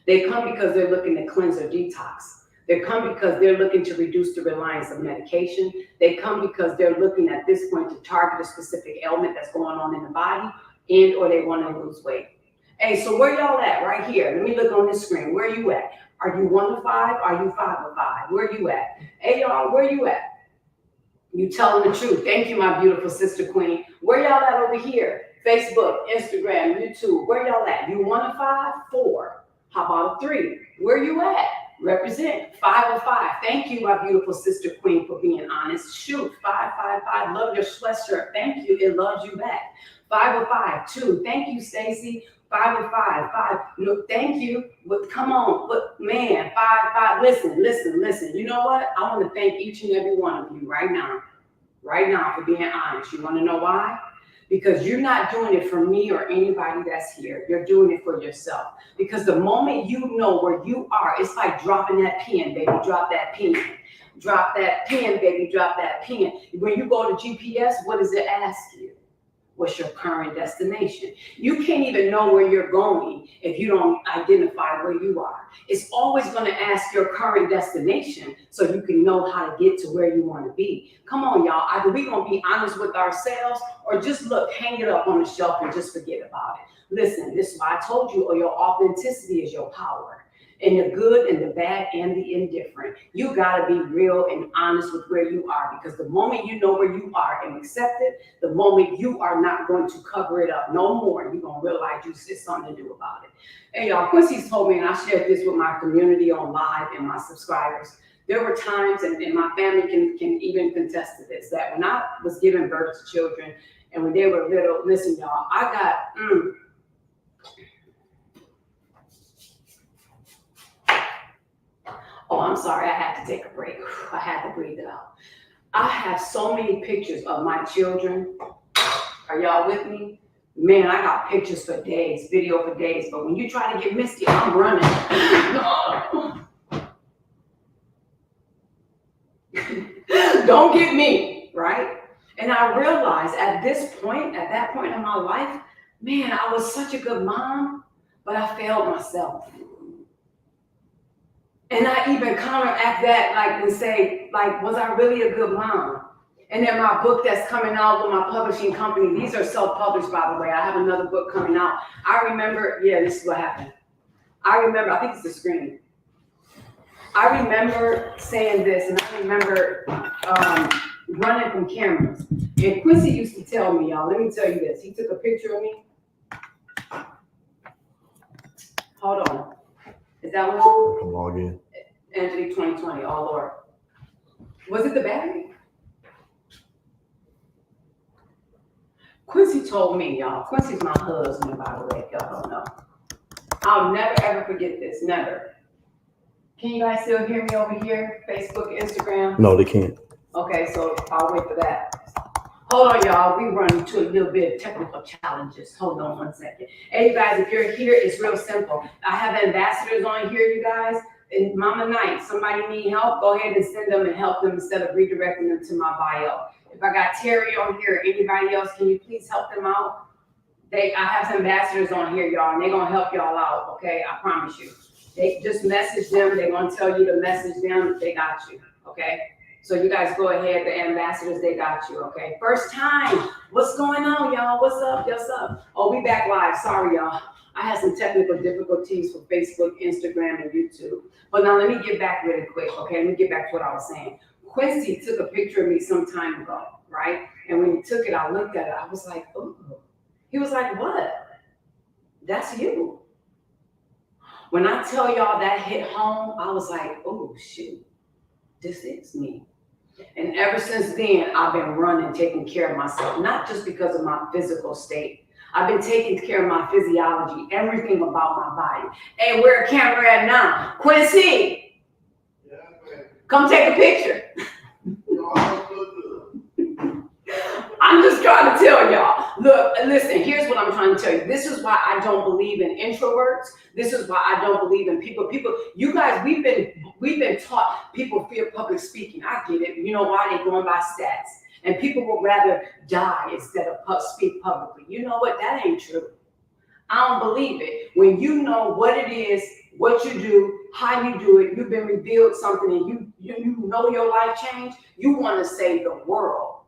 Speaker 1: They come because they're looking to cleanse or detox. They come because they're looking to reduce the reliance of medication. They come because they're looking at this point to target a specific ailment that's going on in the body, and or they want to lose weight. Hey, so where y'all at right here? Let me look on this screen. Where you at? Are you 1 of 5? Are you 5 of 5? Where you at? Hey, y'all, where you at? You telling the truth. Thank you, my beautiful sister queen. Where y'all at over here? Facebook, Instagram, YouTube. Where y'all at? You 1 of 5? 4. How about a 3? Where you at? Represent. 5 of 5. Thank you, my beautiful sister queen, for being honest. Shoot, 5, 5, 5. Love your sweatshirt. Thank you. It loves you back. 5 of 5. 2. Thank you, Stacy. 5 of 5. 5. Look, thank you. But come on, but man, 5, 5. Listen. You know what? I want to thank each and every one of you right now for being honest. You want to know why? Because you're not doing it for me or anybody that's here. You're doing it for yourself. Because the moment you know where you are, it's like dropping that pen, baby. Drop that pen. Drop that pen, baby. Drop that pen. When you go to GPS, what does it ask you? What's your current destination? You can't even know where you're going if you don't identify where you are. It's always going to ask your current destination so you can know how to get to where you want to be. Come on, y'all. Either we're going to be honest with ourselves or just hang it up on the shelf and just forget about it. Listen, this is why I told you, your authenticity is your power. In the good and the bad and the indifferent. You got to be real and honest with where you are, because the moment you know where you are and accept it, the moment you are not going to cover it up no more, you're going to realize it's something to do about it. Hey, y'all, Quincy's told me, and I shared this with my community on live and my subscribers, there were times, and my family can even contest to this, that when I was giving birth to children and when they were little, listen, y'all, I got... Oh, I'm sorry, I had to take a break. I had to breathe it out. I have so many pictures of my children. Are y'all with me? Man, I got pictures for days, video for days. But when you try to get Misty, I'm running. Don't get me, right? And I realized at that point in my life, man, I was such a good mom, but I failed myself. And I even counteract that, and say, was I really a good mom? And then my book that's coming out with my publishing company, these are self-published, by the way. I have another book coming out. I remember, this is what happened. I think it's the screen. I remember saying this, and I remember running from cameras. And Quincy used to tell me, y'all, let me tell you this. He took a picture of me. Hold on. Is that one?
Speaker 2: Log in.
Speaker 1: Angelique 2020. Oh, Lord. Was it the battery? Quincy told me, y'all. Quincy's my husband, by the way, if y'all don't know. I'll never, ever forget this. Never. Can you guys still hear me over here? Facebook, Instagram?
Speaker 2: No, they can't.
Speaker 1: Okay, so I'll wait for that. Hold on, y'all. We run into a little bit of technical challenges. Hold on one second. Hey, you guys, if you're here, it's real simple. I have ambassadors on here, you guys. And Mama Night, somebody need help, go ahead and send them and help them instead of redirecting them to my bio. If I got Terry on here, anybody else, can you please help them out? I have ambassadors on here, y'all, and they're gonna help y'all out, okay? I promise you. They just message them. They're gonna tell you to message them. They got you, okay? So you guys go ahead, the ambassadors, they got you, okay? First time, what's going on, y'all? What's up, what's up? Oh, we back live, sorry, y'all. I had some technical difficulties for Facebook, Instagram, and YouTube. But now let me get back really quick, okay? Let me get back to what I was saying. Quincy took a picture of me some time ago, right? And when he took it, I looked at it, I was like, ooh. He was like, what? That's you. When I tell y'all that hit home, I was like, oh, shoot, this is me. And ever since then, I've been running, taking care of myself, not just because of my physical state. I've been taking care of my physiology, everything about my body. Hey, where a camera at now? Quincy, yeah, come take a picture. I'm just trying to tell y'all, look, listen, here's what I'm trying to tell you. This is why I don't believe in introverts. This is why I don't believe in people, you guys, we've been taught people fear public speaking. I get it. You know why? They're going by stats. And people would rather die instead of speak publicly. You know what? That ain't true. I don't believe it. When you know what it is, what you do, how you do it, you've been revealed something and you know your life changed, you want to save the world.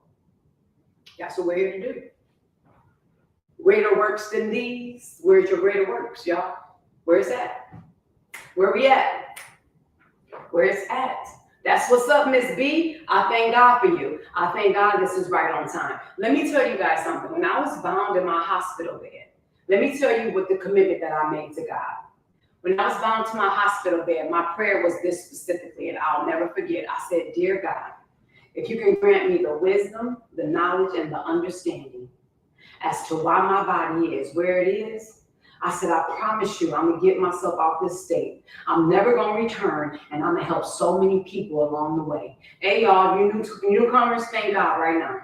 Speaker 1: That's what we're here to do. Greater works than these. Where's your greater works, y'all? Where's that? Where we at? Where it's at. That's what's up, Miss B. I thank God for you. I thank God this is right on time. Let me tell you guys something. When I was bound in my hospital bed, let me tell you what the commitment that I made to God. When I was bound to my hospital bed, my prayer was this specifically, and I'll never forget. I said, dear God, if you can grant me the wisdom, the knowledge, and the understanding as to why my body is where it is, I said, I promise you, I'm going to get myself out this state. I'm never going to return, and I'm going to help so many people along the way. Hey, y'all, you newcomers, thank God right now.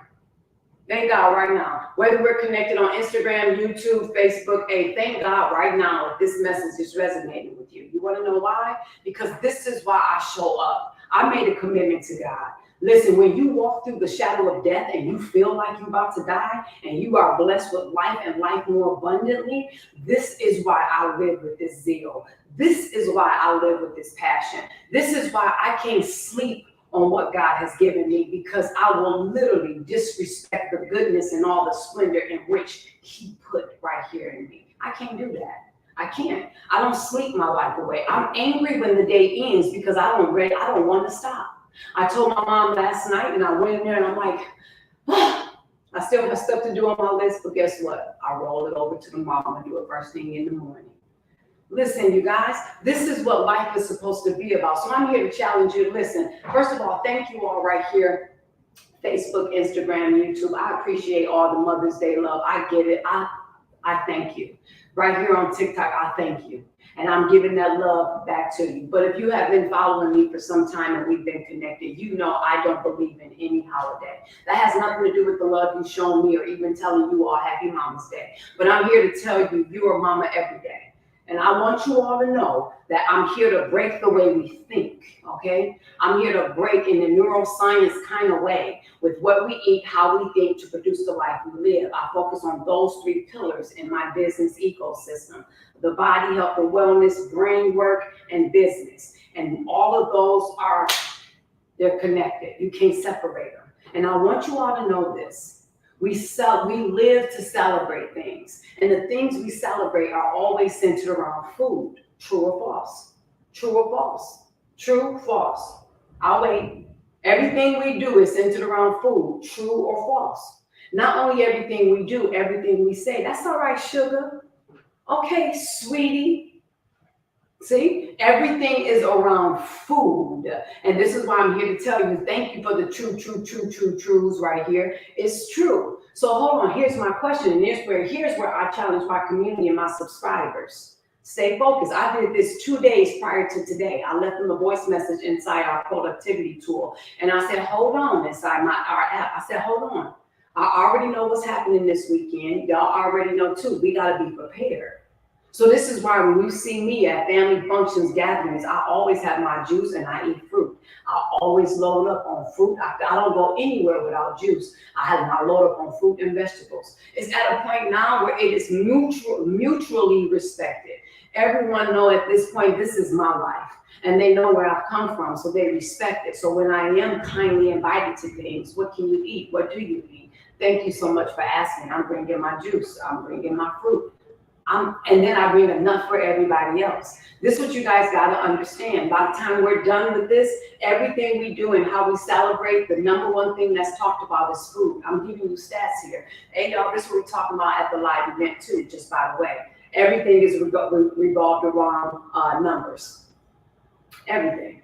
Speaker 1: Thank God right now. Whether we're connected on Instagram, YouTube, Facebook, hey, thank God right now if this message is resonating with you. You want to know why? Because this is why I show up. I made a commitment to God. Listen, when you walk through the shadow of death and you feel like you're about to die and you are blessed with life and life more abundantly, this is why I live with this zeal. This is why I live with this passion. This is why I can't sleep on what God has given me, because I will literally disrespect the goodness and all the splendor in which He put right here in me. I can't do that. I can't. I don't sleep my life away. I'm angry when the day ends because I don't want to stop. I told my mom last night, and I went in there and I'm like, I still have stuff to do on my list, but guess what? I roll it over to the mom and do it first thing in the morning. Listen, you guys, this is what life is supposed to be about. So I'm here to challenge you. Listen, first of all, thank you all right here. Facebook, Instagram, YouTube. I appreciate all the Mother's Day love. I get it. I thank you. Right here on TikTok, I thank you. And I'm giving that love back to you. But if you have been following me for some time and we've been connected, you know I don't believe in any holiday. That has nothing to do with the love you've shown me or even telling you all Happy Mama's Day. But I'm here to tell you, you're a mama every day. And I want you all to know that I'm here to break the way we think, okay? I'm here to break in the neuroscience kind of way with what we eat, how we think to produce the life we live. I focus on those 3 pillars in my business ecosystem: the body, health and wellness, brain work, and business. And all of those they're connected. You can't separate them. And I want you all to know this. We live to celebrate things. And the things we celebrate are always centered around food. True or false? True or false? True, false. I'll wait. Everything we do is centered around food. True or false? Not only everything we do, everything we say. That's all right, sugar. Okay, sweetie. See, everything is around food. And this is why I'm here to tell you, thank you for the truths right here. It's true. So hold on, here's my question. And here's where I challenge my community and my subscribers. Stay focused. I did this 2 days prior to today. I left them a voice message inside our productivity tool. And I said, hold on, inside our app. I said, hold on. I already know what's happening this weekend. Y'all already know too. We got to be prepared. So this is why when you see me at family functions, gatherings, I always have my juice and I eat fruit. I always load up on fruit. I don't go anywhere without juice. I have my load up on fruit and vegetables. It's at a point now where it is mutually respected. Everyone know at this point, this is my life. And they know where I've come from, so they respect it. So when I am kindly invited to things, what can you eat? What do you eat? Thank you so much for asking. I'm bringing my juice. I'm bringing my fruit. And then I bring enough for everybody else. This is what you guys got to understand. By the time we're done with this, everything we do and how we celebrate, the number one thing that's talked about is food. I'm giving you stats here. Hey, y'all, this is what we're talking about at the live event, too, just by the way. Everything is revolved around numbers. Everything.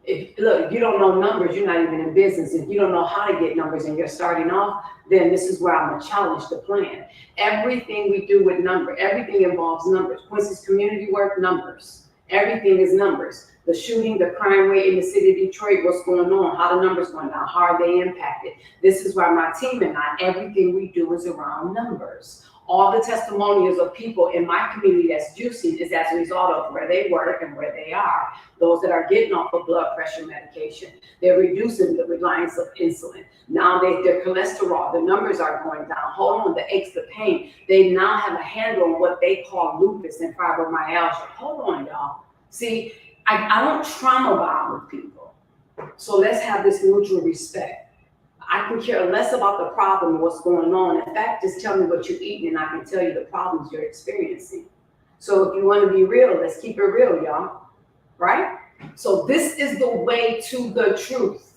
Speaker 1: If you don't know numbers, you're not even in business. If you don't know how to get numbers and you're starting off, then this is where I'm going to challenge the plan. Everything we do with numbers, everything involves numbers. Quincy's community work, numbers. Everything is numbers. The shooting, the crime rate in the city of Detroit, what's going on, how the numbers going down, how are they impacted. This is why my team and I, everything we do is around numbers. All the testimonials of people in my community that's juicing is as a result of where they work and where they are. Those that are getting off of blood pressure medication, they're reducing the reliance of insulin. Now their cholesterol, the numbers are going down. Hold on, the aches, the pain. They now have a handle on what they call lupus and fibromyalgia. Hold on, y'all. See, I don't trauma bond with people. So let's have this mutual respect. I can care less about the problem, what's going on. In fact, just tell me what you're eating and I can tell you the problems you're experiencing. So if you want to be real, let's keep it real, y'all. Right? So this is the way to the truth.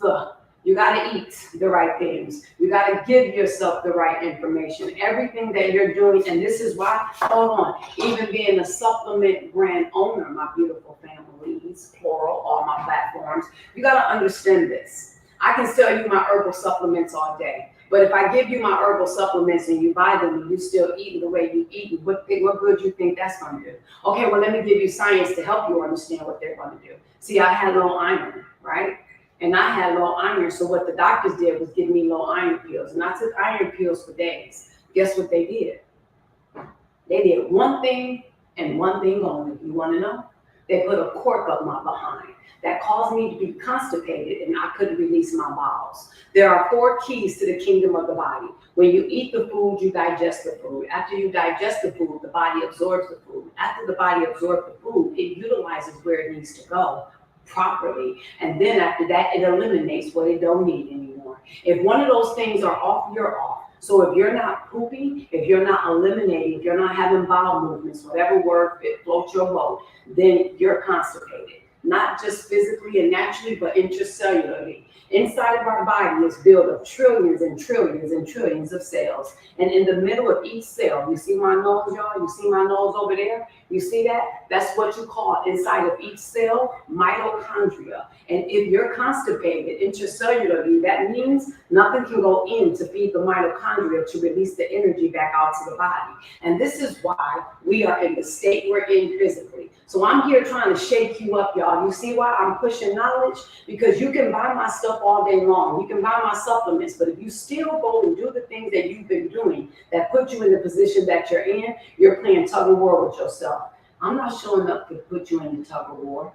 Speaker 1: You got to eat the right things. You got to give yourself the right information. Everything that you're doing, and this is why, hold on, even being a supplement brand owner, my beautiful families, plural, all my platforms, you got to understand this. I can sell you my herbal supplements all day. But if I give you my herbal supplements and you buy them and you still eating the way you eat, what good you think that's going to do? Okay, well, let me give you science to help you understand what they're going to do. See, I had low iron, right? And I had low iron. So what the doctors did was give me low iron pills. And I took iron pills for days. Guess what they did? They did one thing and one thing only. You want to know? They put a cork up my behind. That caused me to be constipated and I couldn't release my bowels. There are 4 keys to the kingdom of the body. When you eat the food, you digest the food. After you digest the food, the body absorbs the food. After the body absorbs the food, it utilizes where it needs to go properly. And then after that, it eliminates what it don't need anymore. If one of those things are off, you're off. So if you're not pooping, if you're not eliminating, if you're not having bowel movements, whatever word floats your boat, then you're constipated. Not just physically and naturally, but intracellularly. Inside of our body is built of trillions and trillions and trillions of cells. And in the middle of each cell, you see my nose, y'all? You see my nose over there? You see that? That's what you call inside of each cell, mitochondria. And if you're constipated intracellularly, that means nothing can go in to feed the mitochondria to release the energy back out to the body. And this is why we are in the state we're in physically. So I'm here trying to shake you up, y'all. You see why I'm pushing knowledge? Because you can buy my stuff all day long. You can buy my supplements, but if you still go and do the things that you've been doing that put you in the position that you're in, you're playing tug of war with yourself. I'm not showing up to put you in the tug of war.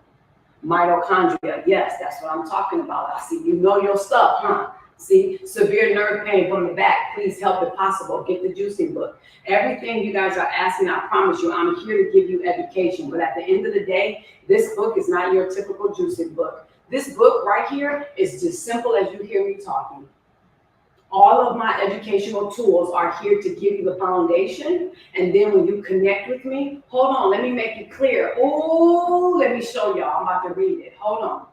Speaker 1: Mitochondria, yes, that's what I'm talking about. I see you know your stuff, huh? See, severe nerve pain from the back. Please help if possible. Get the juicing book. Everything you guys are asking, I promise you, I'm here to give you education. But at the end of the day, this book is not your typical juicing book. This book right here is just simple as you hear me talking. All of my educational tools are here to give you the foundation. And then when you connect with me, hold on, let me make it clear. Oh, let me show y'all. I'm about to read it. Hold on.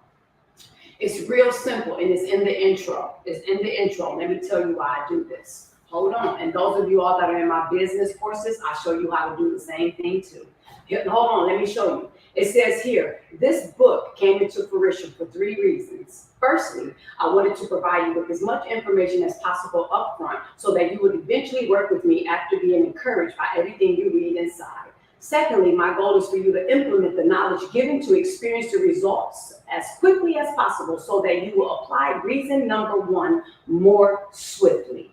Speaker 1: It's real simple, and it's in the intro. It's in the intro. Let me tell you why I do this. Hold on. And those of you all that are in my business courses, I show you how to do the same thing too. Here, hold on, let me show you. It says here, this book came into fruition for 3 reasons. Firstly, I wanted to provide you with as much information as possible up front so that you would eventually work with me after being encouraged by everything you read inside. Secondly, my goal is for you to implement the knowledge given to experience the results as quickly as possible so that you will apply reason number 1 more swiftly.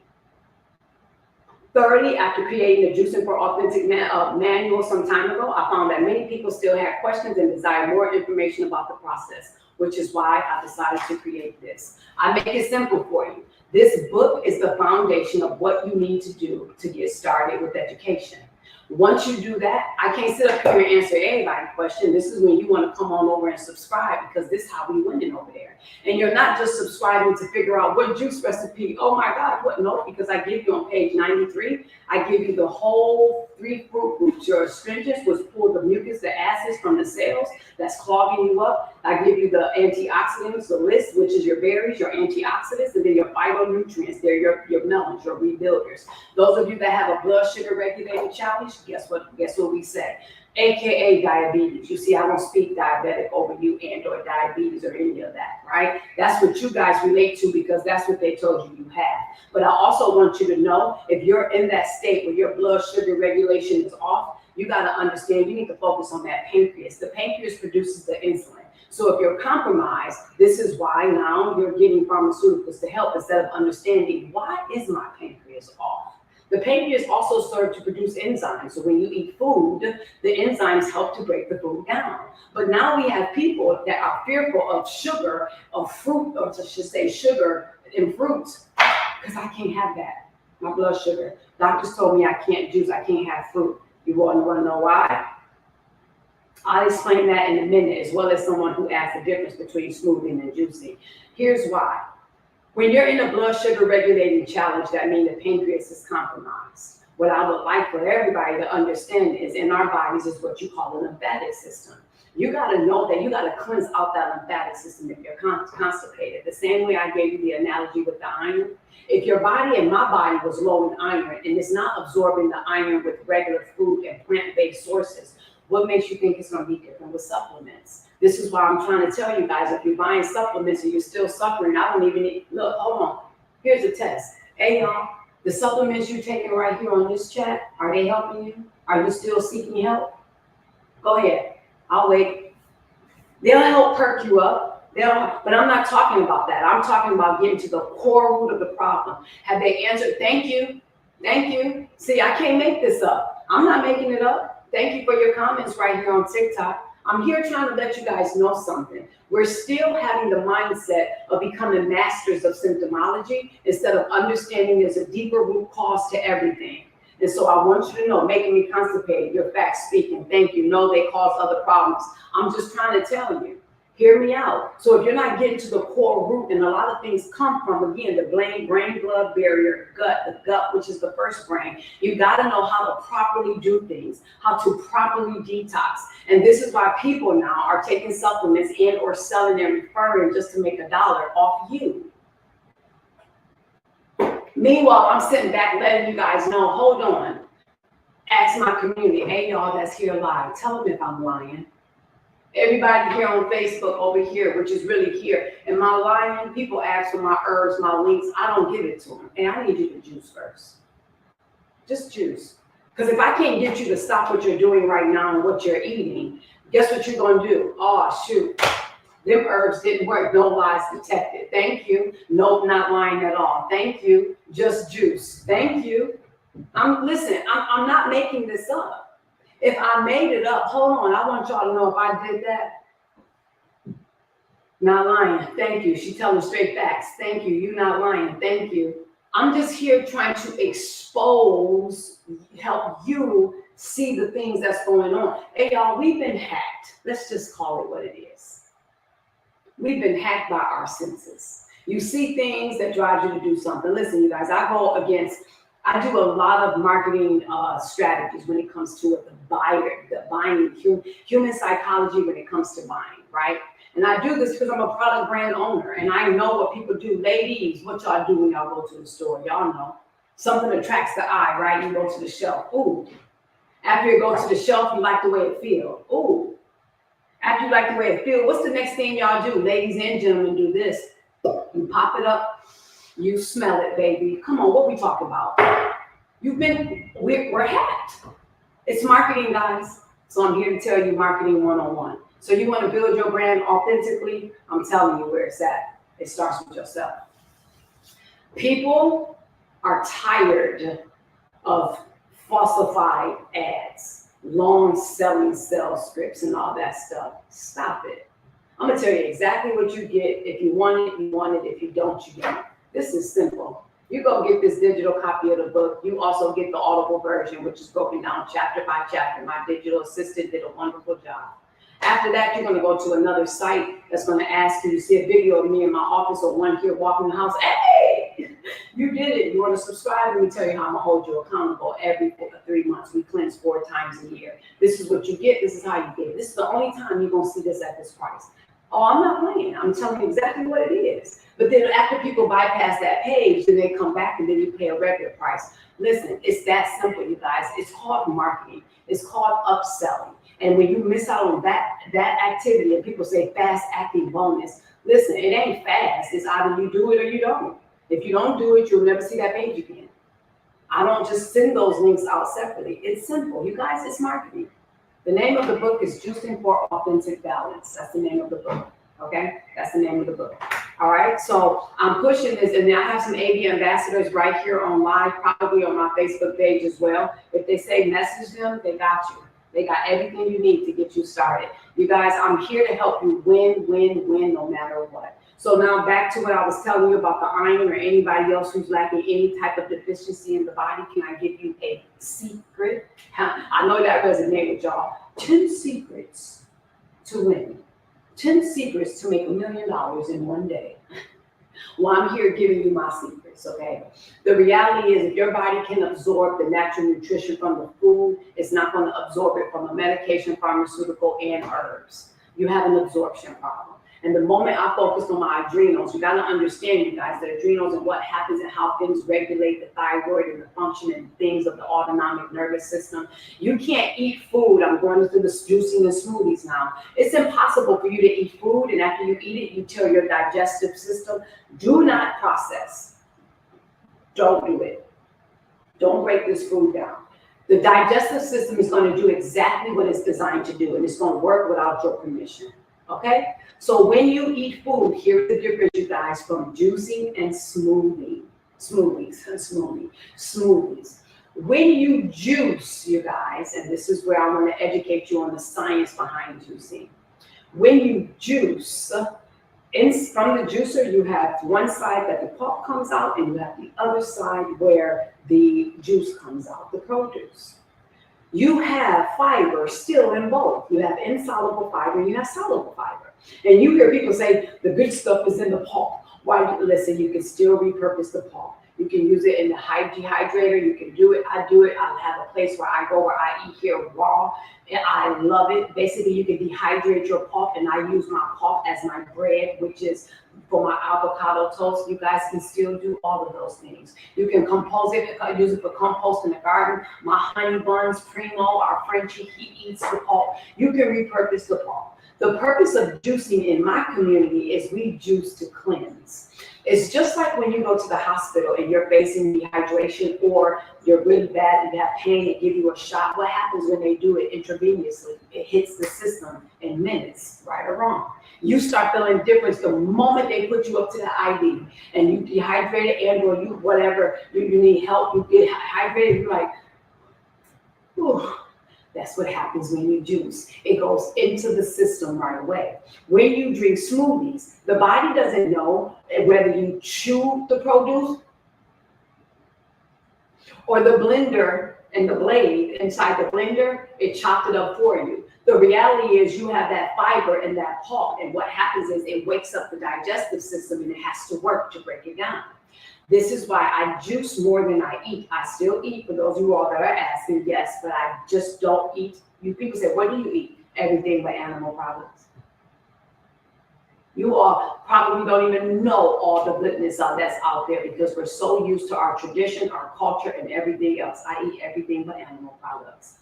Speaker 1: thoroughly after creating the Juicing for Authentic manual some time ago. I found that many people still had questions and desire more information about the process, which is why I decided to create this. I make it simple for you. This book is the foundation of what you need to do to get started with education. Once you do that, I can't sit up here and answer everybody's question. This is when you want to come on over and subscribe, because this is how we winning over there. And you're not just subscribing to figure out what juice recipe, oh my God, what? No, because I give you on page 93, I give you the whole 3 fruit groups. Your astringents, which pull the mucus, the acids from the cells that's clogging you up. I give you the antioxidants, the list, which is your berries, your antioxidants, and then your phytonutrients. They're your melons, your rebuilders. Those of you that have a blood sugar regulating challenge, guess what we say? AKA diabetes. You see, I don't speak diabetic over you and or diabetes or any of that, right? That's what you guys relate to, because that's what they told you have. But I also want you to know, if you're in that state where your blood sugar regulation is off, you got to understand you need to focus on that pancreas. The pancreas produces the insulin. So if you're compromised, this is why now you're getting pharmaceuticals to help, instead of understanding, why is my pancreas off? The pancreas also serves to produce enzymes. So when you eat food, the enzymes help to break the food down. But now we have people that are fearful of sugar, of fruit, or I should say sugar in fruits, because I can't have that. My blood sugar. Doctors told me I can't juice, I can't have fruit. You want to know why? I'll explain that in a minute, as well as someone who asked the difference between smoothing and juicing. Here's why. When you're in a blood sugar regulating challenge, that means the pancreas is compromised. What I would like for everybody to understand is, in our bodies is what you call a lymphatic system. You got to know that you got to cleanse out that lymphatic system if you're constipated. The same way I gave you the analogy with the iron. If your body and my body was low in iron and it's not absorbing the iron with regular food and plant-based sources, what makes you think it's going to be different with supplements? This is why I'm trying to tell you guys, if you're buying supplements and you're still suffering, I don't even need, look, hold on. Here's a test. Hey, y'all, the supplements you're taking right here on this chat, are they helping you? Are you still seeking help? Go ahead. I'll wait. They'll help perk you up. But I'm not talking about that. I'm talking about getting to the core root of the problem. Have they answered? Thank you. Thank you. See, I can't make this up. I'm not making it up. Thank you for your comments right here on TikTok. I'm here trying to let you guys know something. We're still having the mindset of becoming masters of symptomology instead of understanding there's a deeper root cause to everything. And so I want you to know, making me constipated, your facts speaking, thank you. No, they cause other problems. I'm just trying to tell you, hear me out. So if you're not getting to the core root, and a lot of things come from, again, the brain-blood barrier, the gut, which is the first brain, you got to know how to properly do things, how to properly detox. And this is why people now are taking supplements and or selling and referring just to make $1 off you. Meanwhile, I'm sitting back letting you guys know, hold on. Ask my community, hey, y'all that's here live, tell them if I'm lying. Everybody here on Facebook over here, which is really here. Am I lying? People ask for my herbs, my links. I don't give it to them. And I need you to juice first. Just juice. Because if I can't get you to stop what you're doing right now and what you're eating, guess what you're going to do? Oh, shoot. Them herbs didn't work. No lies detected. Thank you. Nope, not lying at all. Thank you. Just juice. Thank you. Listen, I'm not making this up. If I made it up, hold on. I want y'all to know if I did that. Not lying. Thank you. She telling straight facts. Thank you. You not lying. Thank you. I'm just here trying to expose, help you see the things that's going on. Hey, y'all, we've been hacked. Let's just call it what it is. We've been hacked by our senses. You see things that drive you to do something. Listen, you guys, I do a lot of marketing strategies when it comes to the buying, human psychology when it comes to buying, right? And I do this because I'm a product brand owner and I know what people do. Ladies, what y'all do when y'all go to the store? Y'all know. Something attracts the eye, right? You go to the shelf. Ooh. After you go to the shelf, you like the way it feels. Ooh. After you like the way it feels, what's the next thing y'all do? Ladies and gentlemen, do this. You pop it up. You smell it, baby. Come on, what we talk about? We're hacked. It's marketing, guys. So I'm here to tell you marketing 101. So you want to build your brand authentically? I'm telling you where it's at. It starts with yourself. People are tired of falsified ads, long selling sales scripts and all that stuff. Stop it. I'm gonna tell you exactly what you get. If you want it, you want it. If you don't, you don't. This is simple. You go get this digital copy of the book. You also get the audible version, which is broken down chapter by chapter. My digital assistant did a wonderful job. After that, you're going to go to another site that's going to ask you to see a video of me in my office or one here walking the house. Hey, you did it. You want to subscribe? Let me tell you how I'm going to hold you accountable every 3 months. We cleanse 4 times a year. This is what you get. This is how you get it. This is the only time you're going to see this at this price. Oh, I'm not playing. I'm telling you exactly what it is. But then after people bypass that page, then they come back and then you pay a regular price. Listen, it's that simple, you guys. It's called marketing. It's called upselling. And when you miss out on that activity, and people say fast acting bonus, listen, it ain't fast. It's either you do it or you don't. If you don't do it, you'll never see that page again. I don't just send those links out separately. It's simple. You guys, it's marketing. The name of the book is Juicing for Authentic Balance. That's the name of the book. Okay? That's the name of the book. All right? So I'm pushing this, and then I have some AV ambassadors right here on live, probably on my Facebook page as well. If they say message them, they got you. They got everything you need to get you started. You guys, I'm here to help you win, no matter what. So now back to what I was telling you about the iron or anybody else who's lacking any type of deficiency in the body. Can I give you a secret? I know that resonates with y'all. 10 secrets to win. 10 secrets to make $1 million in one day. Well, I'm here giving you my secrets, okay? The reality is if your body can absorb the natural nutrition from the food, it's not going to absorb it from a medication, pharmaceutical, and herbs. You have an absorption problem. And the moment I focused on my adrenals, you got to understand, you guys, the adrenals and what happens and how things regulate the thyroid and the function and things of the autonomic nervous system. You can't eat food. I'm going through the juicing and smoothies now. It's impossible for you to eat food, and after you eat it, you tell your digestive system, do not process. Don't do it. Don't break this food down. The digestive system is going to do exactly what it's designed to do, and it's going to work without your permission. Okay? So when you eat food, here's the difference, you guys, from juicing and smoothies. When you juice, you guys, and this is where I want to educate you on the science behind juicing. When you juice, from the juicer, you have one side that the pulp comes out, and you have the other side where the juice comes out, the produce. You have fiber still in both. You have insoluble fiber, and you have soluble fiber. And you hear people say the good stuff is in the pulp. Why? Listen, you can still repurpose the pulp. You can use it in the dehydrator. You can do it. I do it. I have a place where I go where I eat here raw, and I love it. Basically, you can dehydrate your pulp, and I use my pulp as my bread, which is for my avocado toast. You guys can still do all of those things. You can compose it, use it for compost in the garden. My honey buns, Primo, our Frenchie, he eats the pulp. You can repurpose the pulp. The purpose of juicing in my community is we juice to cleanse. It's just like when you go to the hospital and you're facing dehydration or you're really bad and you have pain, they give you a shot. What happens when they do it intravenously? It hits the system in minutes, right or wrong. You start feeling difference the moment they put you up to the IV and you dehydrated and or you whatever, you need help, you get hydrated, you're like, whew. That's what happens when you juice. It goes into the system right away. When you drink smoothies, the body doesn't know whether you chew the produce or the blender and the blade inside the blender, it chopped it up for you. The reality is you have that fiber and that pulp, and what happens is it wakes up the digestive system and it has to work to break it down. This is why I juice more than I eat. I still eat, for those of you all that are asking, yes, but I just don't eat. You people say, what do you eat? Everything but animal products. You all probably don't even know all the goodness that's out there because we're so used to our tradition, our culture, and everything else. I eat everything but animal products.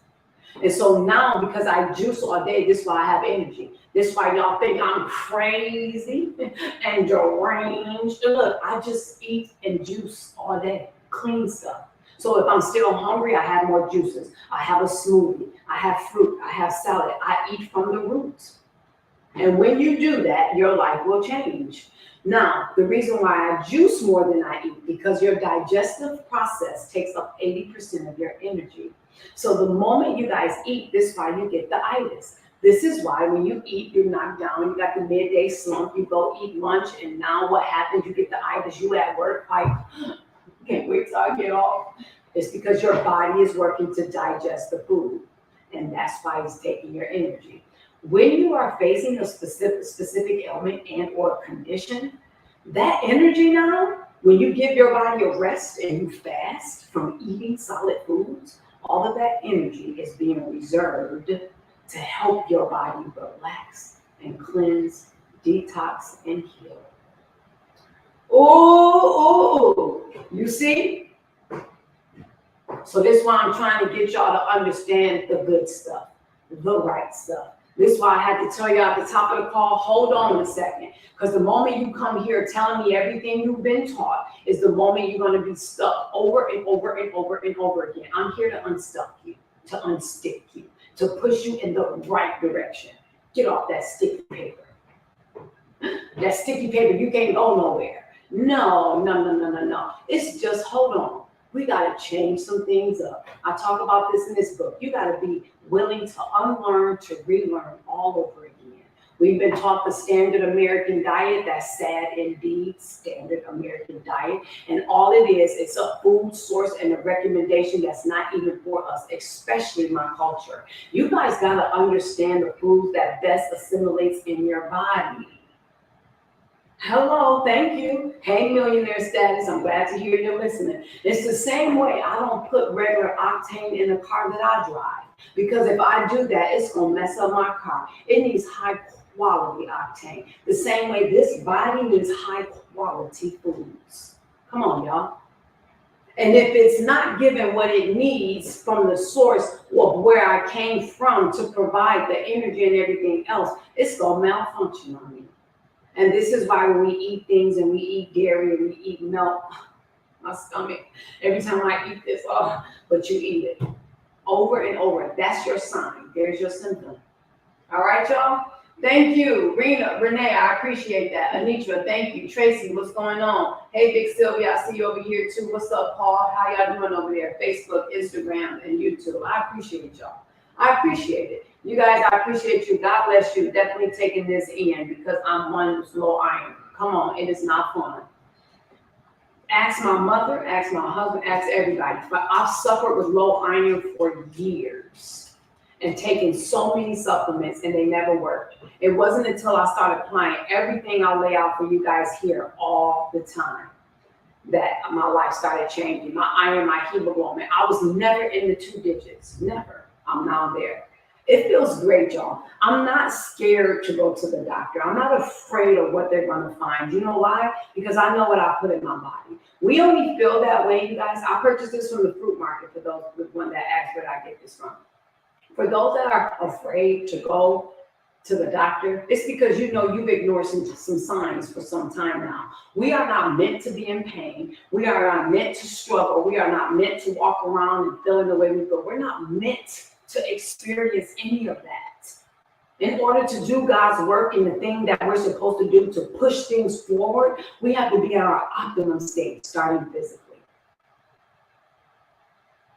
Speaker 1: And so now, because I juice all day, this is why I have energy. This is why y'all think I'm crazy and deranged. Look, I just eat and juice all day, clean stuff. So if I'm still hungry, I have more juices. I have a smoothie. I have fruit. I have salad. I eat from the roots. And when you do that, your life will change. Now, the reason why I juice more than I eat, because your digestive process takes up 80% of your energy. So the moment you guys eat, this is why you get the itis. This is why when you eat, you're knocked down, you got the midday slump, you go eat lunch, and now what happens? You get the itis, you at work, like, can't wait till I get off. It's because your body is working to digest the food. And that's why it's taking your energy. When you are facing a specific ailment and or condition, that energy now, when you give your body a rest and you fast from eating solid foods, all of that energy is being reserved to help your body relax and cleanse, detox, and heal. Oh, you see? So this is why I'm trying to get y'all to understand the good stuff, the right stuff. This is why I had to tell you at the top of the call, hold on a second. Because the moment you come here telling me everything you've been taught is the moment you're going to be stuck over and over and over and over again. I'm here to unstuck you, to unstick you, to push you in the right direction. Get off that sticky paper. That sticky paper, you can't go nowhere. No. It's just, hold on. We got to change some things up. I talk about this in this book. You got to be willing to unlearn, to relearn all over again. We've been taught the standard American diet. That's sad indeed, standard American diet. And all it is, it's a food source and a recommendation that's not even for us, especially my culture. You guys got to understand the foods that best assimilates in your body. Hello, thank you. Hey, millionaire status. I'm glad to hear you're listening. It's the same way. I don't put regular octane in the car that I drive, because if I do that, it's going to mess up my car. It needs high quality octane. The same way this body needs high quality foods. Come on, y'all. And if it's not given what it needs from the source of where I came from to provide the energy and everything else, it's going to malfunction on me. And this is why when we eat things and we eat dairy and we eat milk, my stomach, every time I eat this, oh, but you eat it over and over. That's your sign. There's your symptom. All right, y'all? Thank you. Renee, I appreciate that. Anitra, thank you. Tracy, what's going on? Hey, Big Sylvia, I see you over here too. What's up, Paul? How y'all doing over there? Facebook, Instagram, and YouTube. I appreciate y'all. I appreciate it. You guys, I appreciate you. God bless you. Definitely taking this in, because I'm one with low iron. Come on, it is not fun. Ask my mother, ask my husband, ask everybody. But I've suffered with low iron for years and taken so many supplements, and they never worked. It wasn't until I started applying everything I lay out for you guys here all the time that my life started changing. My iron, my hemoglobin. I was never in the 2 digits. Never. I'm now there. It feels great, y'all. I'm not scared to go to the doctor. I'm not afraid of what they're going to find. You know why? Because I know what I put in my body. We only feel that way, you guys. I purchased this from the fruit market, for those one that asked where I get this from. For those that are afraid to go to the doctor, it's because you know you've ignored some signs for some time now. We are not meant to be in pain. We are not meant to struggle. We are not meant to walk around and feeling the way we feel. We're not meant to experience any of that. In order to do God's work and the thing that we're supposed to do to push things forward, we have to be in our optimum state, starting physically.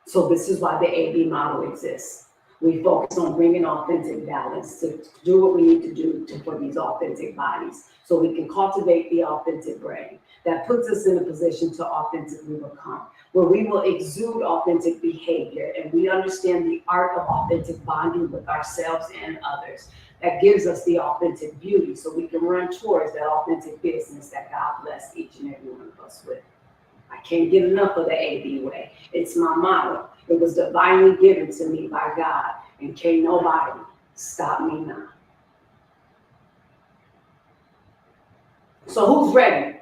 Speaker 1: So this is why the AB model exists. We focus on bringing authentic balance to do what we need to do for these authentic bodies, so we can cultivate the authentic brain that puts us in a position to authentically become, where we will exude authentic behavior, and we understand the art of authentic bonding with ourselves and others. That gives us the authentic beauty, so we can run towards that authentic business that God bless each and every one of us with. I can't get enough of the AB way. It's my motto. It was divinely given to me by God, and can't nobody stop me now. So who's ready?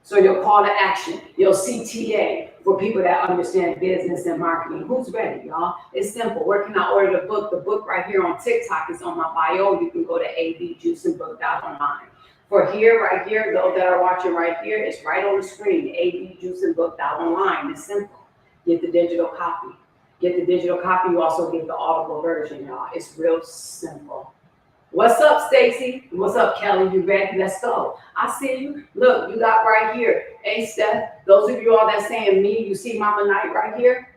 Speaker 1: So your call to action, your CTA for people that understand business and marketing. Who's ready, y'all? It's simple. Where can I order the book? The book right here on TikTok is on my bio. You can go to abjuiceandbook.online. For here, right here, those that are watching right here, it's right on the screen, abjuiceandbook.online. It's simple. Get the digital copy. Get the digital copy. You also get the audible version, y'all. It's real simple. What's up, Stacy? What's up, Kelly? You ready? Let's go. I see you. Look, you got right here. Hey, Steph, those of you all that saying me, you see Mama Knight right here?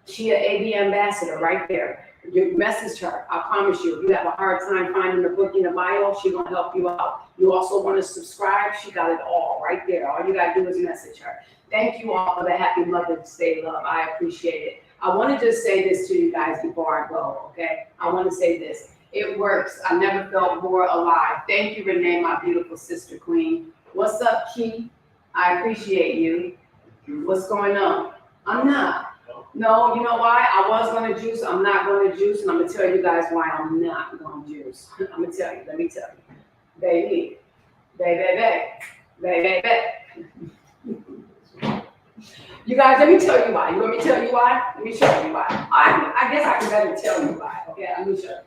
Speaker 1: She an AB ambassador right there. You message her. I promise you, if you have a hard time finding the book in the bio, she gonna help you out. You also want to subscribe, she got it all right there. All you gotta do is message her. Thank you all for the happy Mother's Day love. I appreciate it. I want to just say this to you guys before I go, okay? I want to say this. It works. I never felt more alive. Thank you, Renee, my beautiful sister queen. What's up, Key? I appreciate you. What's going on? I'm not. No, you know why? I was going to juice. I'm not going to juice. And I'm going to tell you guys why I'm not going to juice. I'm going to tell you. Let me tell you. Baby. You guys, let me tell you why. You want me to tell you why? Let me show you why. I guess I can better tell you why. Okay, let me show you.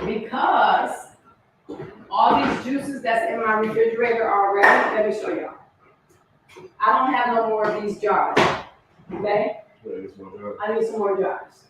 Speaker 1: Because all these juices that's in my refrigerator already, let me show y'all. I don't have no more of these jars. Okay? I need some more jars.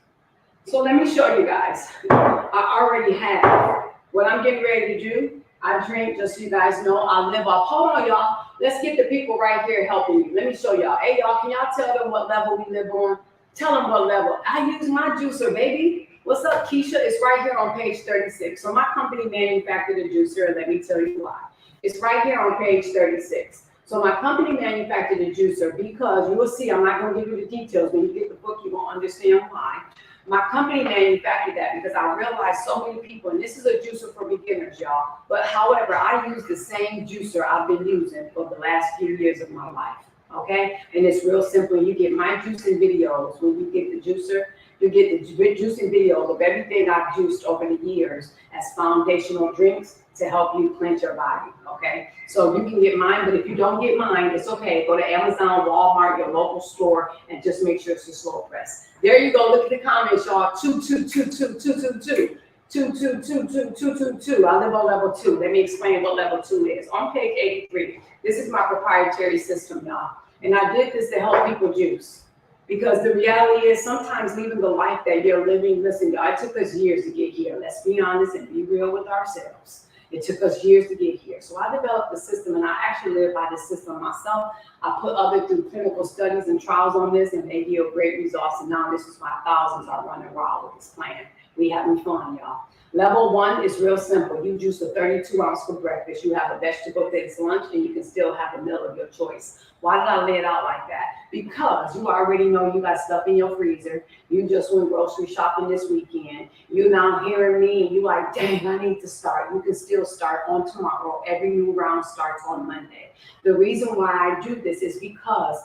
Speaker 1: So let me show you guys. I already have. What I'm getting ready to do, I drink, just so you guys know, I live off. Hold on, y'all. Let's get the people right here helping you. Let me show y'all. Hey, y'all, can y'all tell them what level we live on? Tell them what level. I use my juicer, baby. What's up, Keisha? It's right here on page 36. So my company manufactured a juicer, and let me tell you why. It's right here on page 36. So my company manufactured a juicer because you will see, I'm not going to give you the details. When you get the book, you will understand why. My company manufactured that because I realized so many people, and this is a juicer for beginners, y'all. But however, I use the same juicer I've been using for the last few years of my life. Okay? And it's real simple. You get my juicing videos when you get the juicer. You get the juicing videos of everything I've juiced over the years as foundational drinks to help you cleanse your body, okay? So you can get mine, but if you don't get mine, it's okay. Go to Amazon, Walmart, your local store, and just make sure it's a slow press. There you go. Look at the comments, y'all. 2222222. 2222222. I live on level 2. Let me explain what level 2 is. On page 83, this is my proprietary system, y'all. And I did this to help people juice. Because the reality is sometimes leaving the life that you're living, listen, y'all, it took us years to get here. Let's be honest and be real with ourselves. It took us years to get here. So I developed the system, and I actually live by this system myself. I put others through clinical studies and trials on this, and they yield great results. And now this is why thousands are running wild with this plan. We having fun, y'all. Level 1 is real simple. You juice a 32 ounce for breakfast. You have a vegetable that's lunch, and you can still have a meal of your choice. Why did I lay it out like that? Because you already know you got stuff in your freezer. You just went grocery shopping this weekend. You now hearing me and you like, dang, I need to start. You can still start on tomorrow. Every new round starts on Monday. The reason why I do this is because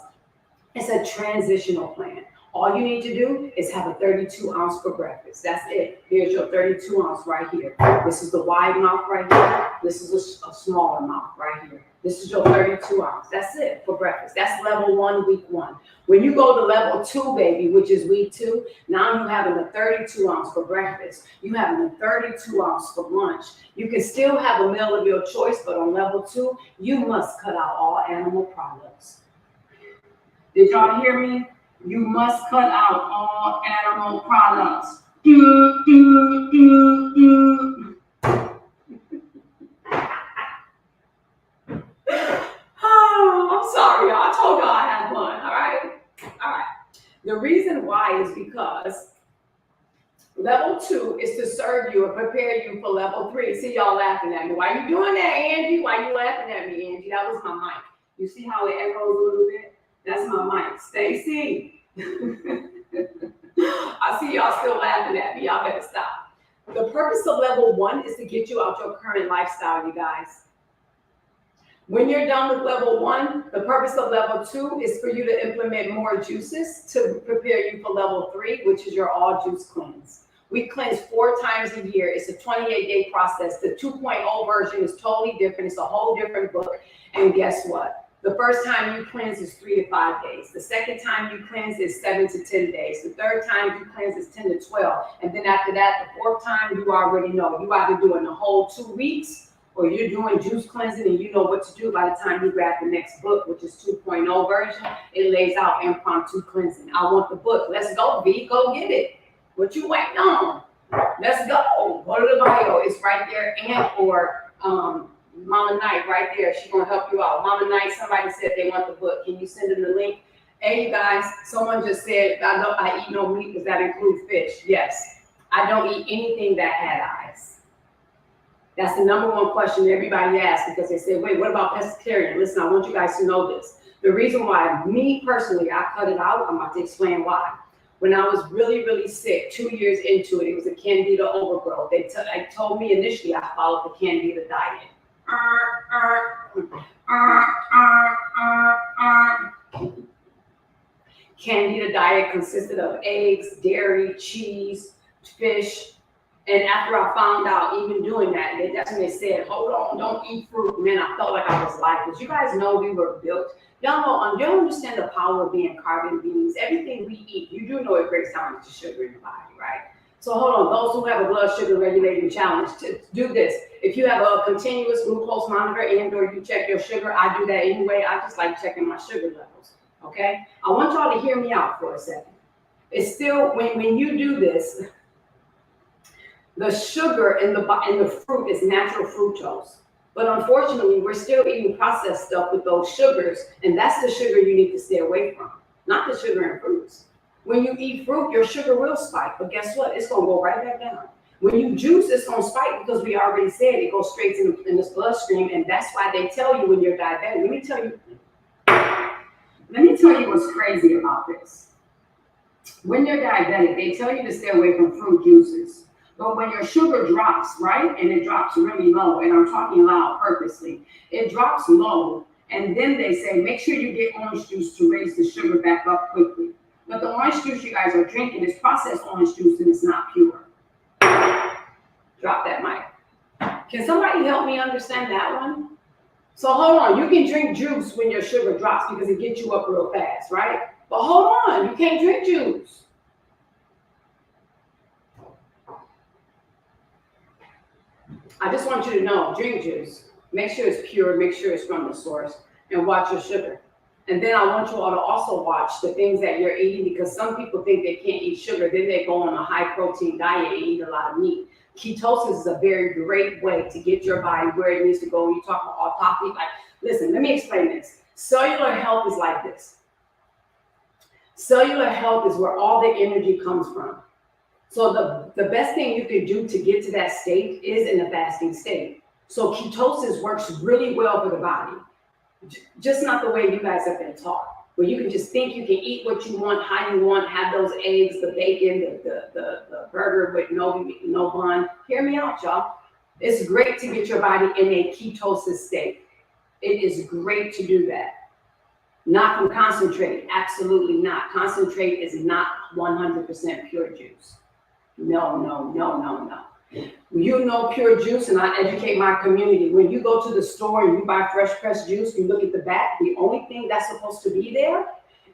Speaker 1: it's a transitional plan. All you need to do is have a 32 ounce for breakfast. That's it. Here's your 32 ounce right here. This is the wide mouth right here. This is a smaller mouth right here. This is your 32 ounce. That's it for breakfast. That's level 1, week 1. When you go to level 2, baby, which is week 2, now you having a 32 ounce for breakfast. You having a 32 ounce for lunch. You can still have a meal of your choice, but on level 2, you must cut out all animal products. Did y'all hear me? You must cut out all animal products. Oh, I'm sorry, y'all. I told y'all I had fun. All right. The reason why is because level 2 is to serve you and prepare you for level 3. See y'all laughing at me. Why are you doing that, Angie? Why you laughing at me, Angie? That was my mic. You see how it echoes a little bit? That's my mic. Stacy. I see y'all still laughing at me. Y'all better stop. The purpose of level 1 is to get you out your current lifestyle, you guys. When you're done with level 1, the purpose of level 2 is for you to implement more juices to prepare you for level 3, which is your all juice cleanse. We cleanse 4 times a year. It's a 28-day process. The 2.0 version is totally different. It's a whole different book. And guess what? The first time you cleanse is 3 to 5 days. The second time you cleanse is 7 to 10 days. The third time you cleanse is 10 to 12. And then after that, the 4th time, you already know. You either doing the whole 2 weeks or you're doing juice cleansing and you know what to do by the time you grab the next book, which is 2.0 version. It lays out impromptu cleansing. I want the book. Let's go, V. Go get it. What you waiting on? Let's go. Go to the bio. It's right there. And or Mama Knight right there. She's gonna help you out. Mama Knight, somebody said they want the book. Can you send them the link? Hey, you guys, someone just said, I know I eat no meat. Does that include fish? Yes. I don't eat anything that had eyes. That's the number one question everybody asks because they say, wait, what about pescatarian? Listen, I want you guys to know this. The reason why, me personally, I cut it out, I'm about to explain why. When I was really, really sick, 2 years into it, it was a candida overgrowth. They told me initially I followed the candida diet. Candida diet consisted of eggs, dairy, cheese, fish. And after I found out, even doing that, that's when they said, hold on, don't eat fruit. Man, I felt like I was lifeless. You guys know we were built. Y'all understand the power of being carbon beings. Everything we eat, you do know it breaks down into sugar in the body, right? So hold on, those who have a blood sugar regulating challenge, to do this. If you have a continuous glucose monitor and or you check your sugar, I do that anyway. I just like checking my sugar levels, okay? I want y'all to hear me out for a second. It's still, when you do this, the sugar in the fruit is natural fructose. But unfortunately, we're still eating processed stuff with those sugars, and that's the sugar you need to stay away from, not the sugar in fruits. When you eat fruit, your sugar will spike, but guess what? It's gonna go right back down. When you juice, it's gonna spike because we already said it goes straight in this bloodstream, and that's why they tell you when you're diabetic. Let me tell you what's crazy about this. When you're diabetic, they tell you to stay away from fruit juices. But when your sugar drops, right, and it drops really low, and I'm talking loud purposely, it drops low, and then they say, make sure you get orange juice to raise the sugar back up quickly. But the orange juice you guys are drinking is processed orange juice, and it's not pure. Drop that mic. Can somebody help me understand that one? So hold on, you can drink juice when your sugar drops because it gets you up real fast, right? But hold on, you can't drink juice. I just want you to know, drink juice. Make sure it's pure, make sure it's from the source, and watch your sugar. And then I want you all to also watch the things that you're eating because some people think they can't eat sugar. Then they go on a high protein diet and eat a lot of meat. Ketosis is a very great way to get your body where it needs to go. When you talk about autophagy, like, listen, let me explain this. Cellular health is like this. Cellular health is where all the energy comes from. So the best thing you can do to get to that state is in a fasting state. So ketosis works really well for the body. Just not the way you guys have been taught, where you can just think you can eat what you want, how you want, have those eggs, the bacon, the burger with no bun. Hear me out, y'all. It's great to get your body in a ketosis state. It is great to do that. Not from concentrate, absolutely not. Concentrate is not 100% pure juice. No. You know pure juice, and I educate my community. When you go to the store and you buy fresh pressed juice, you look at the back, the only thing that's supposed to be there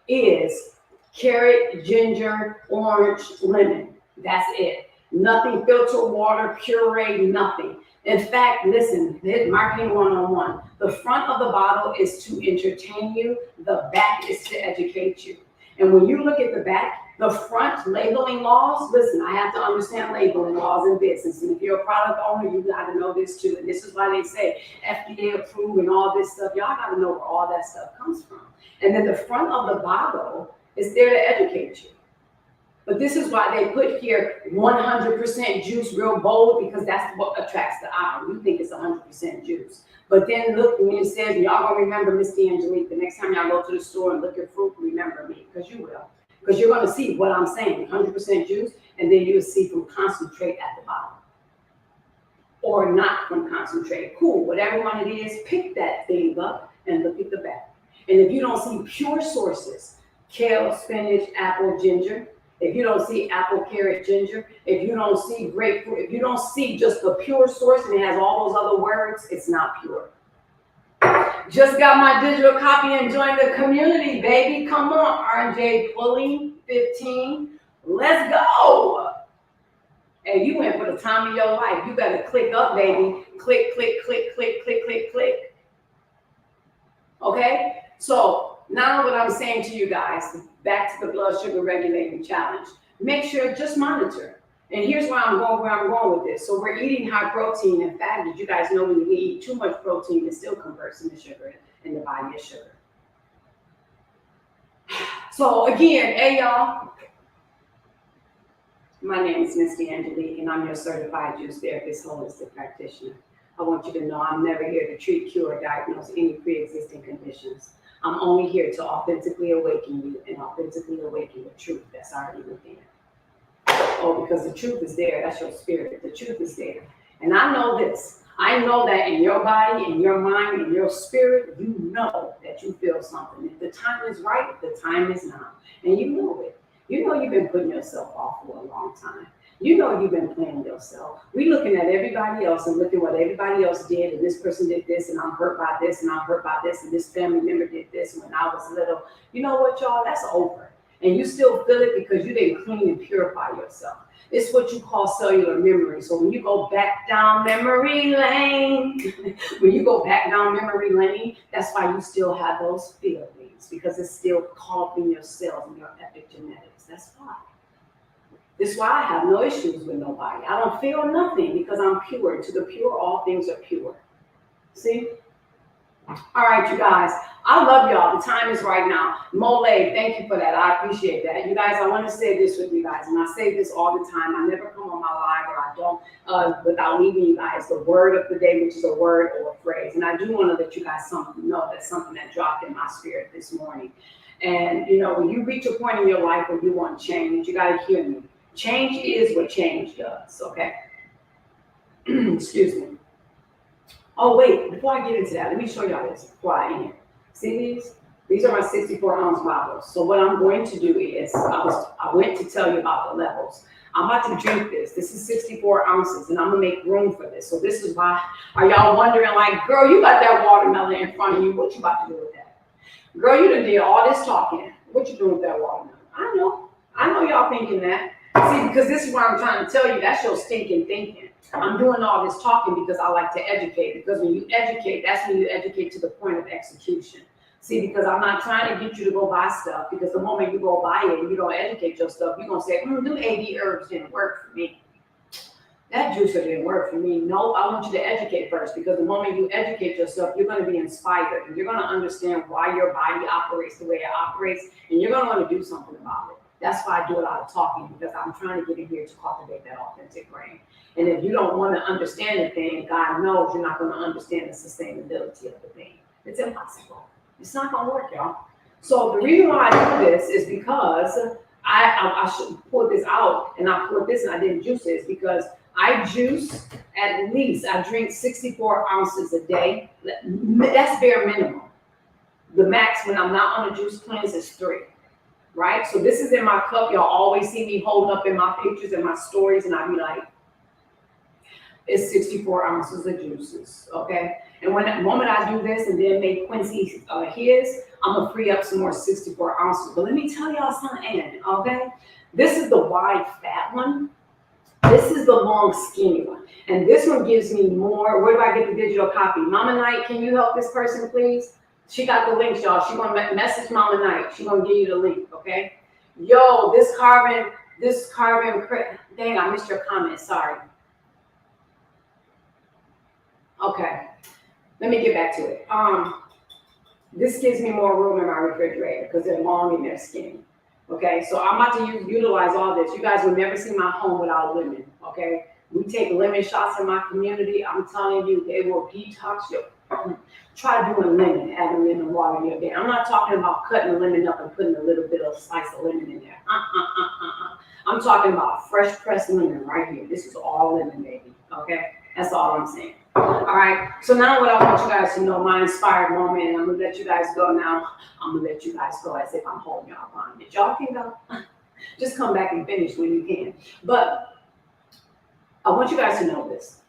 Speaker 1: is carrot, ginger, orange, lemon. That's it. Nothing filtered water, puree, nothing. In fact, listen, marketing 101. The front of the bottle is to entertain you. The back is to educate you. And when you look at the back, the front labeling laws, listen, I have to understand labeling laws in business. And if you're a product owner, you got to know this too. And this is why they say FDA approved and all this stuff. Y'all got to know where all that stuff comes from. And then the front of the bottle is there to educate you. But this is why they put here 100% juice, real bold, because that's what attracts the eye. You think it's 100% juice. But then look, when it says, y'all gonna remember Misty Angelique. The next time y'all go to the store and look at fruit, remember me, because you will. Because you're gonna see what I'm saying, 100% juice, and then you'll see from concentrate at the bottom. Or not from concentrate. Cool, whatever one it is, pick that thing up and look at the back. And if you don't see pure sources, kale, spinach, apple, ginger, if you don't see apple, carrot, ginger, if you don't see grapefruit, if you don't see just the pure source and it has all those other words, it's not pure. Just got my digital copy and joined the community, baby. Come on, RJ Pulling 15. Let's go. Hey, you went for the time of your life. You better click up, baby. Click. Okay? So now what I'm saying to you guys, back to the blood sugar regulating challenge. Make sure, just monitor. And here's where I'm going with this. So we're eating high protein and fat. Did you guys know when you eat too much protein, it still converts into sugar in the body as sugar? So again, hey y'all, my name is Misty Angelique, and I'm your certified juice therapist, holistic practitioner. I want you to know I'm never here to treat, cure, or diagnose any pre-existing conditions. I'm only here to authentically awaken you and authentically awaken the truth that's already within. Oh, because the truth is there. That's your spirit. The truth is there. And I know this. I know that in your body, in your mind, in your spirit, you know that you feel something. If the time is right, the time is now. And you know it. You know you've been putting yourself off for a long time. You know you've been playing yourself. We looking at everybody else and looking what everybody else did, and this person did this, and I'm hurt by this, and I'm hurt by this, and this family member did this when I was little. You know what, y'all? That's over. And you still feel it because you didn't clean and purify yourself. It's what you call cellular memory. So when you go back down memory lane, that's why you still have those feelings, because it's still caught in your cells and your epigenetics. That's why. This is why I have no issues with nobody. I don't feel nothing because I'm pure. To the pure, all things are pure. See? All right, you guys. I love y'all. The time is right now. Mole, thank you for that. I appreciate that. You guys, I want to say this with you guys, and I say this all the time. I never come on my live, or I don't, without leaving you guys the word of the day, which is a word or a phrase. And I do want to let you guys know that's something that dropped in my spirit this morning. And, you know, when you reach a point in your life where you want change, you got to hear me. Change is what change does, okay? Excuse me. Oh, wait, before I get into that, let me show y'all this before I end. See these? These are my 64-ounce bottles. So what I'm going to do is, I went to tell you about the levels. I'm about to drink this. This is 64 ounces, and I'm going to make room for this. So this is why, are y'all wondering, like, girl, you got that watermelon in front of you. What you about to do with that? Girl, you done did all this talking. What you doing with that watermelon? I know y'all thinking that. See, because this is what I'm trying to tell you. That's your stinking thinking. I'm doing all this talking because I like to educate. Because when you educate, that's when you educate to the point of execution. See, because I'm not trying to get you to go buy stuff. Because the moment you go buy it and you don't educate your stuff, you're going to say, them AD herbs didn't work for me. That juicer didn't work for me. No, I want you to educate first. Because the moment you educate yourself, you're going to be inspired. And you're going to understand why your body operates the way it operates. And you're going to want to do something about it. That's why I do a lot of talking, because I'm trying to get in here to cultivate that authentic brain. And if you don't want to understand the thing, God knows you're not going to understand the sustainability of the thing. It's impossible. It's not going to work, y'all. So the reason why I do this is because I should pour this out, and I poured this and I didn't juice it, is because I juice at least, I drink 64 ounces a day. That's bare minimum. The max when I'm not on a juice cleanse is 3. Right? So this is in my cup. Y'all always see me holding up in my pictures and my stories, and I be like, it's 64 ounces of juices, okay? And when the moment I do this and then make Quincy his, I'm gonna free up some more 64 ounces. But let me tell y'all something, okay? This is the wide fat one. This is the long skinny one. And this one gives me more. Where do I get the digital copy? Mama Knight, can you help this person, please? She got the links, y'all. She gonna message Mama Knight. She gonna give you the link, okay? Yo, this carbon, dang, I missed your comment, sorry. Okay, let me get back to it. This gives me more room in my refrigerator because they're long and they're skinny. Okay, so I'm about to utilize all this. You guys will never see my home without lemon, okay? We take lemon shots in my community. I'm telling you, they will detox your. Try doing lemon, adding lemon water in your day. I'm not talking about cutting the lemon up and putting a little bit of slice of lemon in there. I'm talking about fresh pressed lemon right here. This is all lemon, baby, okay? That's all I'm saying. All right, so now what I want you guys to know, my inspired moment, and I'm gonna let you guys go now. I'm gonna let you guys go as if I'm holding y'all bondage. Y'all can go. Just come back and finish when you can. But I want you guys to know this.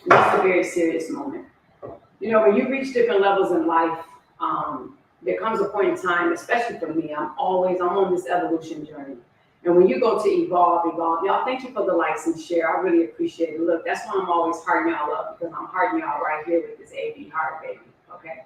Speaker 1: This is a very serious moment. You know, when you reach different levels in life, there comes a point in time, especially for me, I'm on this evolution journey. And when you go to evolve, y'all, thank you for the likes and share. I really appreciate it. Look, that's why I'm always hearting y'all up, because I'm hearting y'all right here with this AV heart, baby, okay?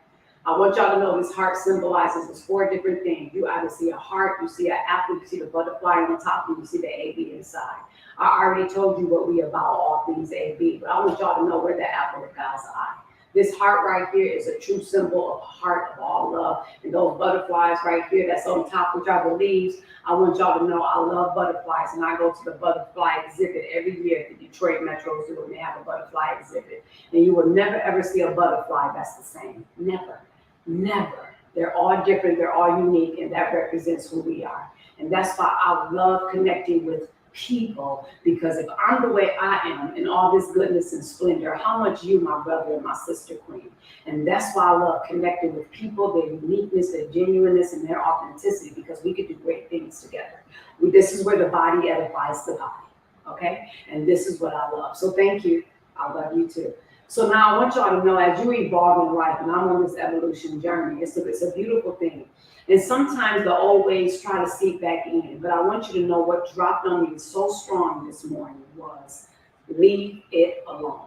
Speaker 1: I want y'all to know this heart symbolizes these 4 different things. You either see a heart, you see an apple, you see the butterfly on the top, and you see the AB inside. I already told you what we about, all things AB, but I want y'all to know where the apple of God's eye. This heart right here is a true symbol of a heart of all love. And those butterflies right here that's on top, which are the leaves, I want y'all to know I love butterflies. And I go to the butterfly exhibit every year at the Detroit Metro Zoo, and they have a butterfly exhibit. And you will never, ever see a butterfly that's the same. Never. Never. They're all different. They're all unique. And that represents who we are. And that's why I love connecting with people, because if I'm the way I am in all this goodness and splendor, how much you, my brother and my sister queen. And that's why I love connecting with people, their uniqueness, their genuineness, and their authenticity, because we could do great things together. This is where the body edifies the body, okay? And this is what I love. So thank you. I love you too. So now I want y'all to know, as you evolve in life, and I'm on this evolution journey, it's a beautiful thing. And sometimes the old ways try to seep back in. But I want you to know what dropped on me so strong this morning was leave it alone.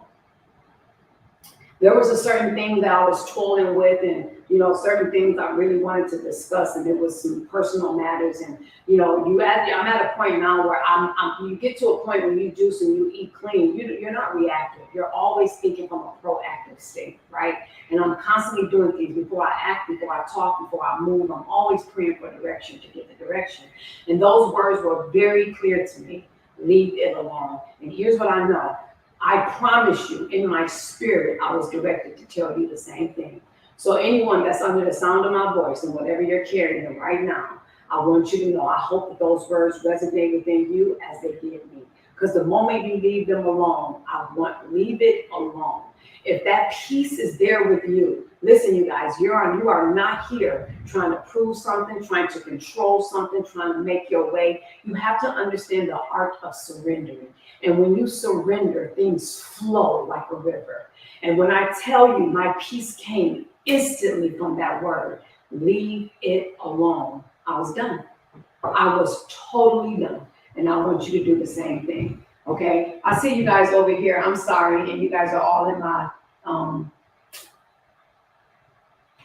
Speaker 1: There was a certain thing that I was toiling with, and certain things I really wanted to discuss, and it was some personal matters. And I'm at a point now where you get to a point when you juice and you eat clean, you're not reactive. You're always thinking from a proactive state, right? And I'm constantly doing things before I act, before I talk, before I move. I'm always praying for direction to get the direction. And those words were very clear to me. Leave it alone. And here's what I know. I promise you, in my spirit, I was directed to tell you the same thing. So anyone that's under the sound of my voice and whatever you're carrying right now, I want you to know, I hope that those words resonate within you as they did me. Because the moment you leave them alone, leave it alone. If that peace is there with you, listen, you guys, you are not here trying to prove something, trying to control something, trying to make your way. You have to understand the art of surrendering. And when you surrender, things flow like a river. And when I tell you, my peace came instantly from that word, leave it alone. I was done. I was totally done. And I want you to do the same thing. Okay? I see you guys over here. I'm sorry. And you guys are all in my,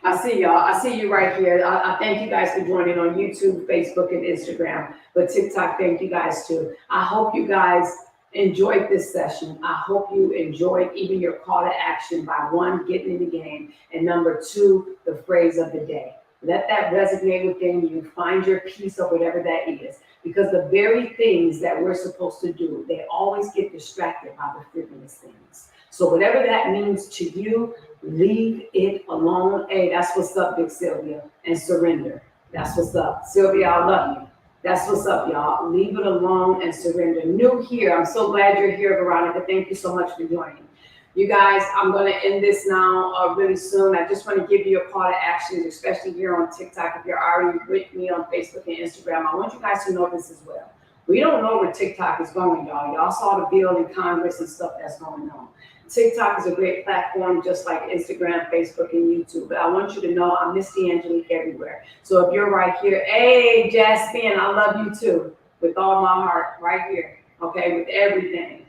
Speaker 1: I see y'all. I see you right here. I thank you guys for joining on YouTube, Facebook, and Instagram. But TikTok, thank you guys too. I hope you guys enjoyed this session. I hope you enjoyed even your call to action by 1, getting in the game, and number 2, the phrase of the day. Let that resonate within you. Find your peace of whatever that is. Because the very things that we're supposed to do, they always get distracted by the frivolous things. So whatever that means to you, leave it alone. Hey, that's what's up, Big Sylvia. And surrender. That's what's up. Sylvia, I love you. That's what's up, y'all. Leave it alone and surrender. New here. I'm so glad you're here, Veronica. Thank you so much for joining. You guys, I'm going to end this now really soon. I just want to give you a call to action, especially here on TikTok. If you're already with me on Facebook and Instagram, I want you guys to know this as well. We don't know where TikTok is going, y'all. Y'all saw the bill in Congress and stuff that's going on. TikTok is a great platform, just like Instagram, Facebook, and YouTube. But I want you to know I'm Misty Angelique everywhere. So if you're right here, hey, Jasmine, I love you too, with all my heart, right here, okay, with everything.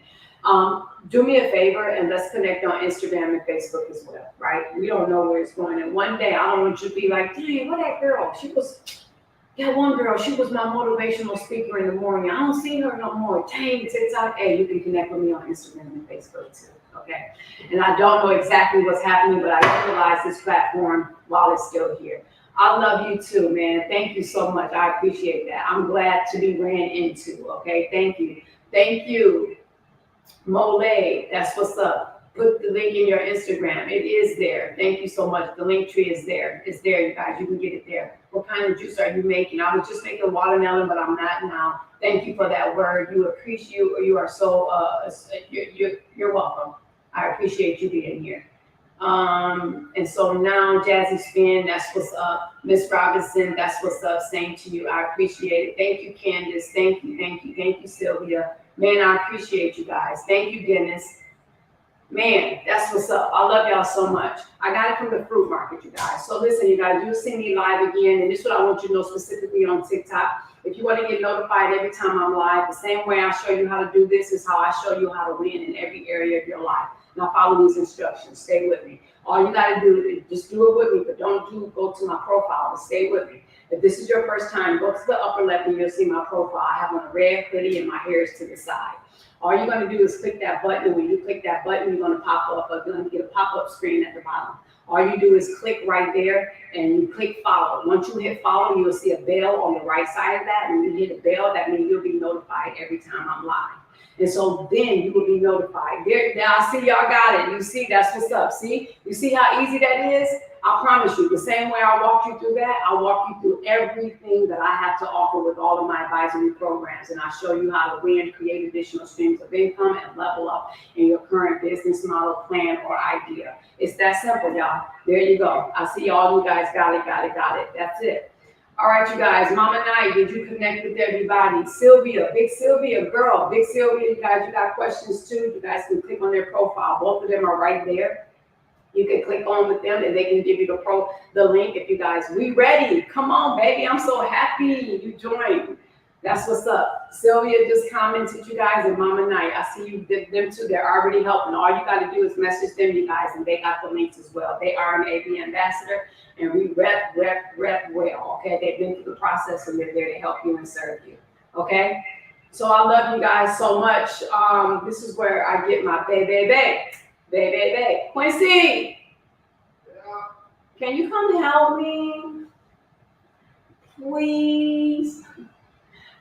Speaker 1: Do me a favor and let's connect on Instagram and Facebook as well, right? We don't know where it's going. And one day I don't want you to be like, dang, what that girl? That one girl, she was my motivational speaker in the morning. I don't see her no more. Dang, TikTok. Hey, you can connect with me on Instagram and Facebook too, okay? And I don't know exactly what's happening, but I utilize this platform while it's still here. I love you too, man. Thank you so much. I appreciate that. I'm glad to be ran into, okay? Thank you. Thank you. Mole, that's what's up. Put the link in your Instagram. It is there. Thank you so much. The link tree is there. It's there, you guys. You can get it there. What kind of juice are you making? I was just making watermelon, but I'm not now. Thank you for that word. You appreciate you are so you're welcome. I appreciate you being here. And so now Jazzy Spin, that's what's up. Miss Robinson, that's what's up. Same to you. I appreciate it. Thank you, Candace. Thank you, Sylvia. Man, I appreciate you guys. Thank you, Dennis. Man, that's what's up. I love y'all so much. I got it from the fruit market, you guys. So listen, you guys, you'll see me live again. And this is what I want you to know specifically on TikTok. If you want to get notified every time I'm live, the same way I show you how to do this is how I show you how to win in every area of your life. Now follow these instructions. Stay with me. All you gotta do is just do it with me, but don't go to my profile, but stay with me. If this is your first time, go to the upper left and you'll see my profile. I have on a red hoodie and my hair is to the side. All you're gonna do is click that button. When you click that button, you're gonna get a pop-up screen at the bottom. All you do is click right there and you click follow. Once you hit follow, you'll see a bell on the right side of that. And when you hit a bell, that means you'll be notified every time I'm live. And so then you will be notified. There, now I see y'all got it. You see, that's what's up. See, you see how easy that is? I promise you, the same way I walk you through that, I'll walk you through everything that I have to offer with all of my advisory programs. And I show you how to win, create additional streams of income, and level up in your current business model, plan, or idea. It's that simple, y'all. There you go. I see all you guys got it. That's it. All right, you guys, Mama Night, did you connect with everybody? Sylvia, Big Sylvia, girl, Big Sylvia, you guys, you got questions too. You guys can click on their profile. Both of them are right there. You can click on with them and they can give you the link if you guys, we ready. Come on, baby, I'm so happy you joined. That's what's up. Sylvia just commented, you guys, and Mama Night. I see you, them too, they're already helping. All you got to do is message them, you guys, and they got the links as well. They are an AB ambassador, and we rep well, okay? They've been through the process, and they're there to help you and serve you, okay? So I love you guys so much. This is where I get my baby. Quincy, can you come help me, please?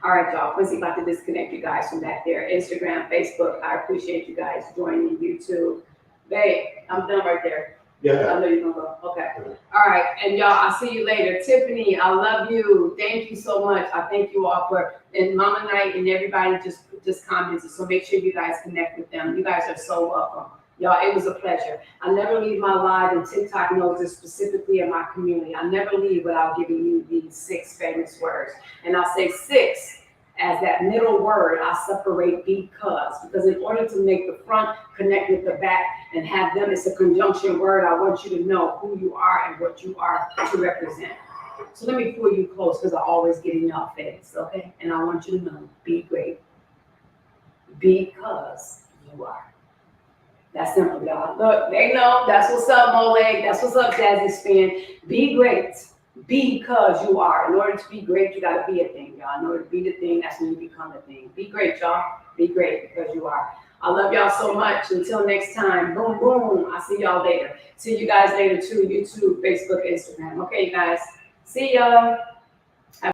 Speaker 1: All right, y'all. Quincy about to disconnect you guys from back there. Instagram, Facebook. I appreciate you guys joining. YouTube. Babe, I'm done right there.
Speaker 2: Yeah.
Speaker 1: I know you're gonna go. Okay. All right. And y'all, I'll see you later. Tiffany, I love you. Thank you so much. I thank you all and Mama Night and everybody just commented. So make sure you guys connect with them. You guys are so welcome. Y'all, it was a pleasure. I never leave my live, and TikTok knows this specifically in my community. I never leave without giving you these 6 famous words. And I'll say 6 as that middle word. I separate because in order to make the front connect with the back and have them, it's a conjunction word. I want you to know who you are and what you are to represent. So let me pull you close because I always get in y'all face, okay? And I want you to know, be great because you are. That's simple, y'all. Look, they know. That's what's up, Moleg. That's what's up, Jazzy Spin. Be great because you are. In order to be great, you got to be a thing, y'all. In order to be the thing, that's when you become the thing. Be great, y'all. Be great because you are. I love y'all so much. Until next time. Boom, boom. I'll see y'all later. See you guys later, too. YouTube, Facebook, Instagram. Okay, you guys. See y'all.